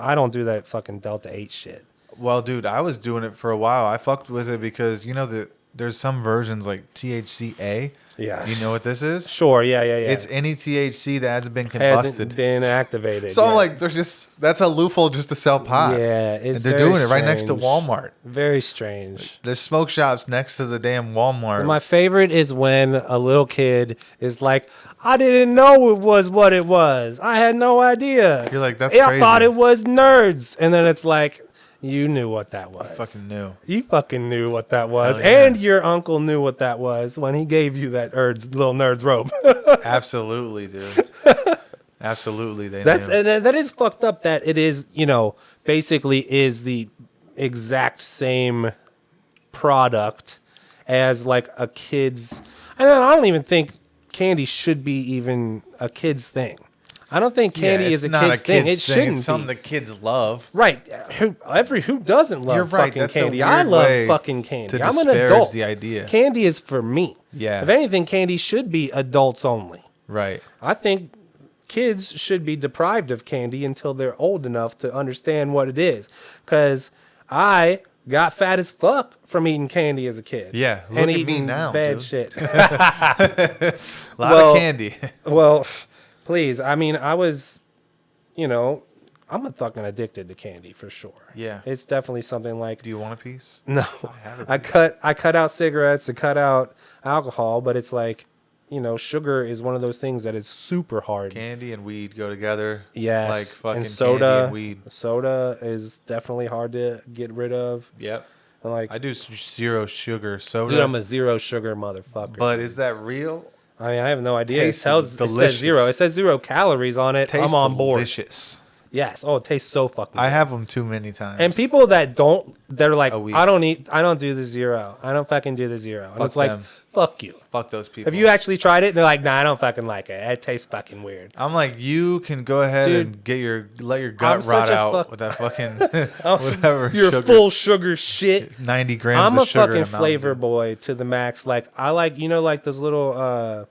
I don't do that fucking Delta 8 shit. Well, dude, I was doing it for a while. I fucked with it because, you know, that there's some versions like THCA. Yeah. You know what this is? Sure, yeah. It's any THC that hasn't been hasn't combusted. been activated. So yeah. I'm like, that's a loophole just to sell pot. Yeah, And it's they're very doing it right next to strange. Walmart. Very strange. There's smoke shops next to the damn Walmart. My favorite is when a little kid is like, I didn't know it was what it was. I had no idea. You're like, that's I crazy. thought it was nerds. And then it's like, you knew what that was. fucking knew. You fucking knew what that was. Hell yeah. And your uncle knew what that was when he gave you that little nerd's robe. Absolutely, dude. Absolutely, they That's knew. and that is fucked up that it is, basically is the exact same product as like a kid's. And I don't even think candy should be even a kid's thing. I don't think candy Yeah, is it's a not kid's thing. It It's shouldn't something be. the kids love. Right. Who doesn't love You're right, fucking that's a candy? I weird love way fucking candy. to I'm an disparage adult. the idea. Candy is for me. Yeah. If anything, candy should be adults only. Right. I think kids should be deprived of candy until they're old enough to understand what it is. Because I got fat as fuck from eating candy as a kid. Yeah, look and at me eating now, bad dude. shit. A lot Well, of candy. Well, please. I mean, I was, I'm a fucking addicted to candy for sure. Yeah. It's definitely something like. Do you want a piece? No, have a I cut out cigarettes, I cut out alcohol, but it's like, sugar is one of those things that is super hard. Candy and weed go together. Yes, Like fucking and soda. candy and weed. Soda is definitely hard to get rid of. Yep. And like, I do zero sugar soda. dude, I'm a zero sugar motherfucker. but is that real? I mean, I have no idea. Tastes It says delicious. zero. It says 0 calories on it. Tastes I'm on board. delicious. Yes. Oh, it tastes so fucking. I good. have them too many times. And people that don't, they're like, A week. I don't do the 0. I don't fucking do the 0. And Fuck it's like, them. fuck you. Fuck those people. Have you actually tried it? And they're like, nah, I don't fucking like it. It tastes fucking weird. I'm like, you can go ahead Dude, and let your I'm gut such rot a out fuck- with that fucking whatever You're sugar. full sugar shit. 90 grams I'm of a sugar in fucking Mountain flavor Dew. boy to the max. Like I like, like those little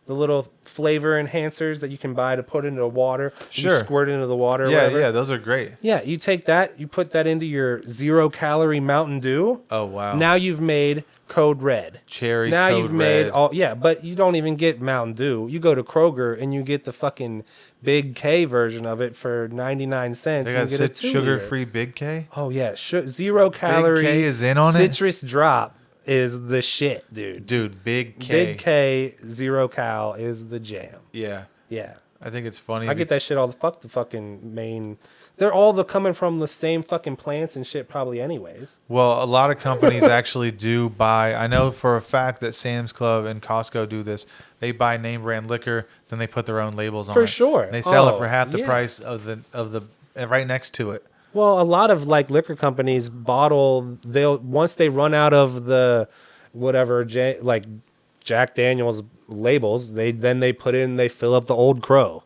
the little flavor enhancers that you can buy to put into water. Sure. You squirt into the water. or Yeah, whatever. yeah, those are great. Yeah, you take that, you put that into your 0 calorie Mountain Dew. Oh wow. Now you've made Code Red. Cherry Now Code you've made Red. all but you don't even get Mountain Dew. You go to Kroger and you get the fucking Big K version of it for 99 cents. They and got you get a 2 liter. sugar-free Big K. Oh yeah, 0 calorie. K is in on it? Citrus drop is the shit, dude. Dude, Big K. Big K 0 cal is the jam. Yeah. Yeah. I think it's funny. I get that shit all the fucking main they're all coming from the same fucking plants and shit probably anyways. Well, a lot of companies actually do buy. I know for a fact that Sam's Club and Costco do this. They buy name brand liquor, then they put their own labels on it. For sure. And they sell it Oh, for half the yeah. price of the right next to it. Well, a lot of like liquor companies they'll once they run out of the whatever like Jack Daniel's labels, they fill up the Old Crow.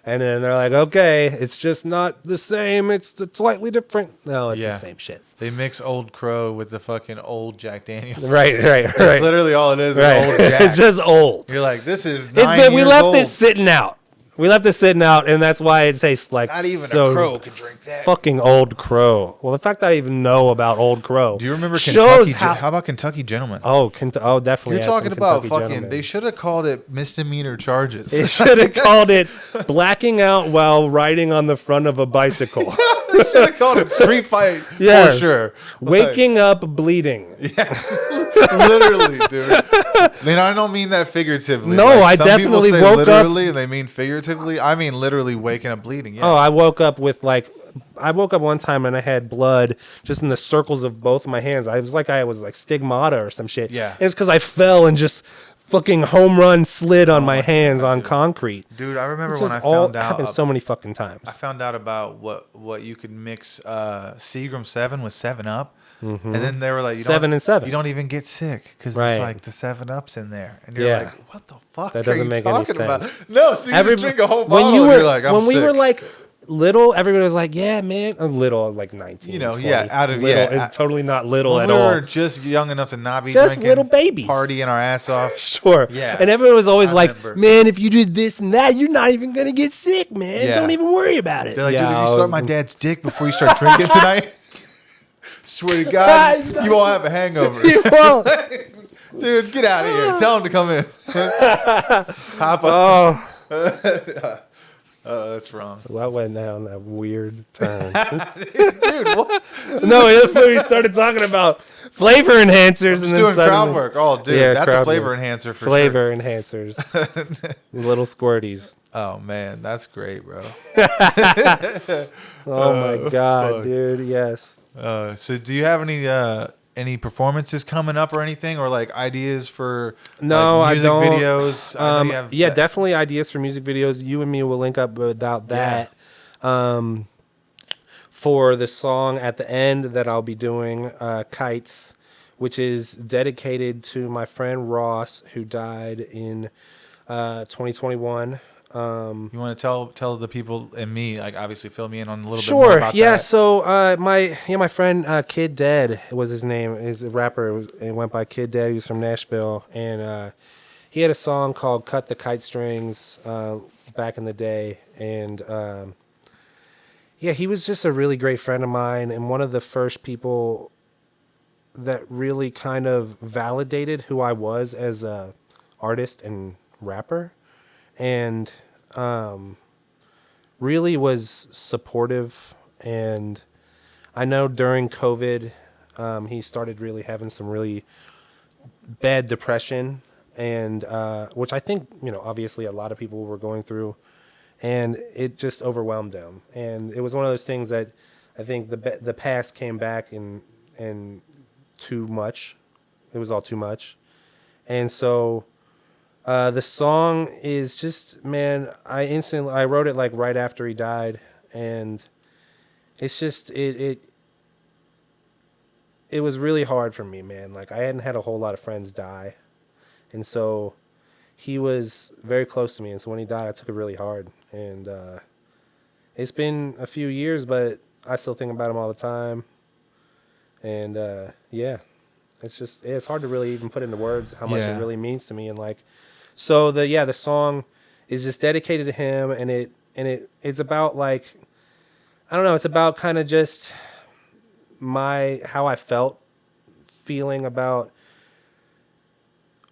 And then they're like, okay, it's just not the same. It's slightly different. No, it's the same shit. They mix Old Crow with the fucking old Jack Daniels. Right. That's literally all it is. Right. Old Jack. It's just old. You're like, this is We 9 years left old. it sitting out. We left it sitting out, and that's why it tastes like Not even so a crow could drink that. fucking Old Crow. Well, the fact that I even know about Old Crow. Do you remember shows Kentucky? How about Kentucky Gentlemen? Oh, definitely. You're had some talking about Kentucky fucking. Gentlemen. They should have called it misdemeanor charges. They should have called it blacking out while riding on the front of a bicycle. They should have called it street fight Yes. for sure. Waking up bleeding. Literally, dude. And I don't mean that figuratively. No, I some definitely people say woke up- literally, and they mean figuratively. I mean literally waking up bleeding. Yeah. Oh, I woke up one time and I had blood just in the circles of both my hands. I was like stigmata or some shit. Yeah. And it's because I fell and just fucking home run slid on my hands on concrete. Dude, I remember It's when just I found happened out. so many fucking times. I found out about what you could mix Seagram 7 with 7-Up. And then they were like, 7 and 7. You don't even get sick because Right. it's like the 7-Up's in there. And you're Yeah. like, what the fuck That are doesn't you make any talking about? sense. No, so you just drink a whole bottle when you and were, you're like, I'm when sick. we were like little, everybody was like, yeah, man. Little, like 19. You know, 20. yeah, out of- little yeah, is totally not little when at we all. were just young enough to not be Just drinking, little babies. partying our ass off. Sure. Yeah. And everyone was always I like, remember. man, if you do this and that, you're not even going to get sick, man. Yeah. Don't even worry about it. They're like, Yeah, dude, if you suck my dad's dick before you start drinking tonight, swear to God, you won't have a hangover. You won't. Dude, get out of here. Tell him to come in. Hop up. Oh, Oh, that's wrong. well, I went down that weird turn. Dude, what? No, that's when we started talking about flavor enhancers. Just and then doing crowd suddenly- work. Oh, dude, Yeah, that's a crowd flavor work. enhancer for Flavor enhancers. Little squirties. sure. Oh, man, that's great, bro. Oh my God, fuck. dude. Yes. So do you have any performances coming up or anything, or like ideas for No, like, I music don't. videos? I know you have Yeah, that. definitely ideas for music videos. You and me will link up without that. For the song at the end that I'll be doing, Kites, which is dedicated to my friend Ross, who died in 2021. You want to tell the people and me, like, obviously fill me in on a little bit more Sure. about Yeah. that. So my friend Kid Dead was his name. He's a rapper. It went by Kid Dead. He was from Nashville, and he had a song called "Cut the Kite Strings" back in the day, and yeah, he was just a really great friend of mine, and one of the first people that really kind of validated who I was as a artist and rapper, and really was supportive. And I know during COVID, he started really having some really bad depression, and which I think, obviously a lot of people were going through, and it just overwhelmed him. And it was one of those things that I think the past came back and too much. It was all too much. And so the song is just, man, I wrote it like right after he died, and it's just it was really hard for me, man. Like, I hadn't had a whole lot of friends die, and so he was very close to me, and so when he died, I took it really hard. And it's been a few years, but I still think about him all the time. And yeah, it's hard to really even put into words how much Yeah. it really means to me. And like, so the song is just dedicated to him, and it's about, like, I don't know, it's about kind of just how I felt feeling about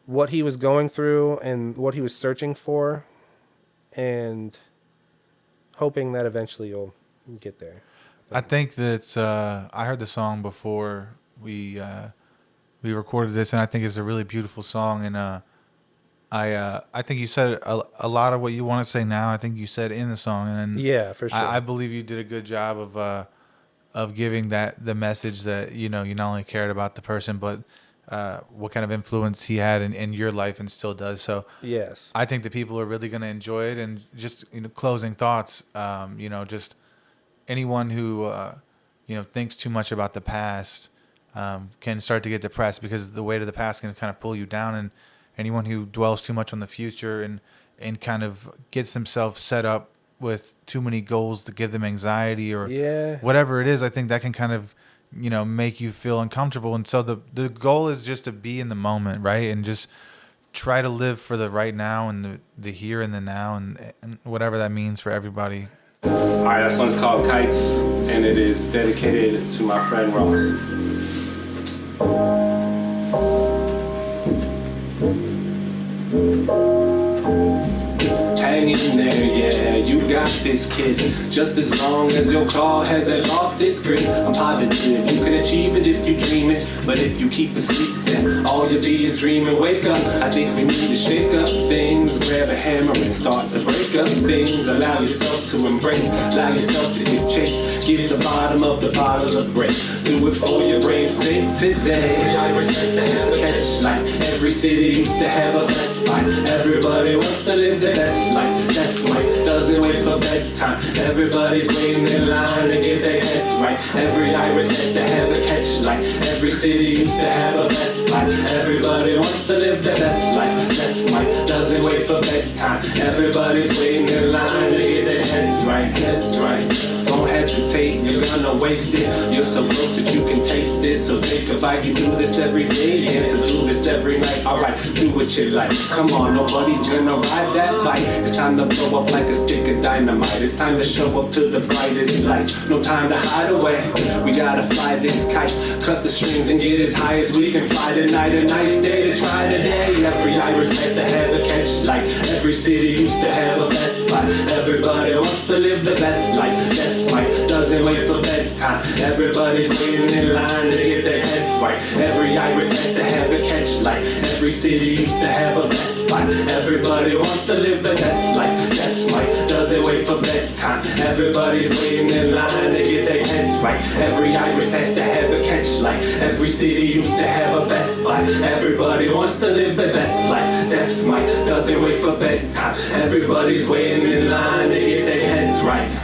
what he was going through and what he was searching for, and hoping that eventually you'll get there. I think that I heard the song before we recorded this, and I think it's a really beautiful song. And I think you said a lot of what you want to say now. I think you said in the song, and Yeah, for sure. I believe you did a good job of giving the message that you not only cared about the person, but what kind of influence he had in your life and still does. So Yes. I think the people are really going to enjoy it. And just closing thoughts, just anyone who thinks too much about the past can start to get depressed, because the weight of the past can kind of pull you down. And anyone who dwells too much on the future and kind of gets themselves set up with too many goals to give them anxiety or whatever it is, I think that can kind of make you feel uncomfortable. And so the goal is just to be in the moment, right? And just try to live for the right now and the here and the now, and whatever that means for everybody. All right, this one's called Kites, and it is dedicated to my friend Ross. Hang in there, yeah, you got this, kid. Just as long as your claw hasn't lost its grip, I'm positive you can achieve it if you dream it. But if you keep asleep, then all you'll be is dreaming. Wake up, I think we need to shake up things. Grab a hammer and start to break up things. Allow yourself to embrace, allow yourself to give chase. Get to the bottom of the bottle of break. Do it for your brain's sake today. Irish used to have a catch light. Every city used to have a best fight. Everybody wants to live their best life. That's right, doesn't wait for bedtime. Everybody's waiting in line to get their heads right. Every iris has to have a catch light. Every city used to have a best fight. Everybody wants to live their best life. That's right, doesn't wait for bedtime. Everybody's waiting in line to get their heads right. Heads right. Don't hesitate, you're gonna waste it. You're so close that you can taste it. So take a bite, you do this every day. Yeah, so do this every night. Alright, do what you like. Come on, nobody's gonna ride that bike. It's time to blow up like a stick of dynamite. It's time to show up to the brightest lights. No time to hide away. We gotta fly this kite. Cut the strings and get as high as we can fly tonight. A nice day to try today. Every iris has to have a catch light. Every city used to have a best spot. Everybody wants to live the best life. That's right, doesn't wait for bedtime. Everybody's waiting in line to get their heads right. Every iris has to have a catch light. Every city used to have a best spot. Everybody wants to live the best life. That's right, doesn't wait for bedtime. Everybody's waiting in line to get their heads right. Every iris has to have a catch light. Every city used to have a best spot. Everybody wants to live the best life. That's right, doesn't wait for bedtime. Everybody's waiting in line to get their heads right.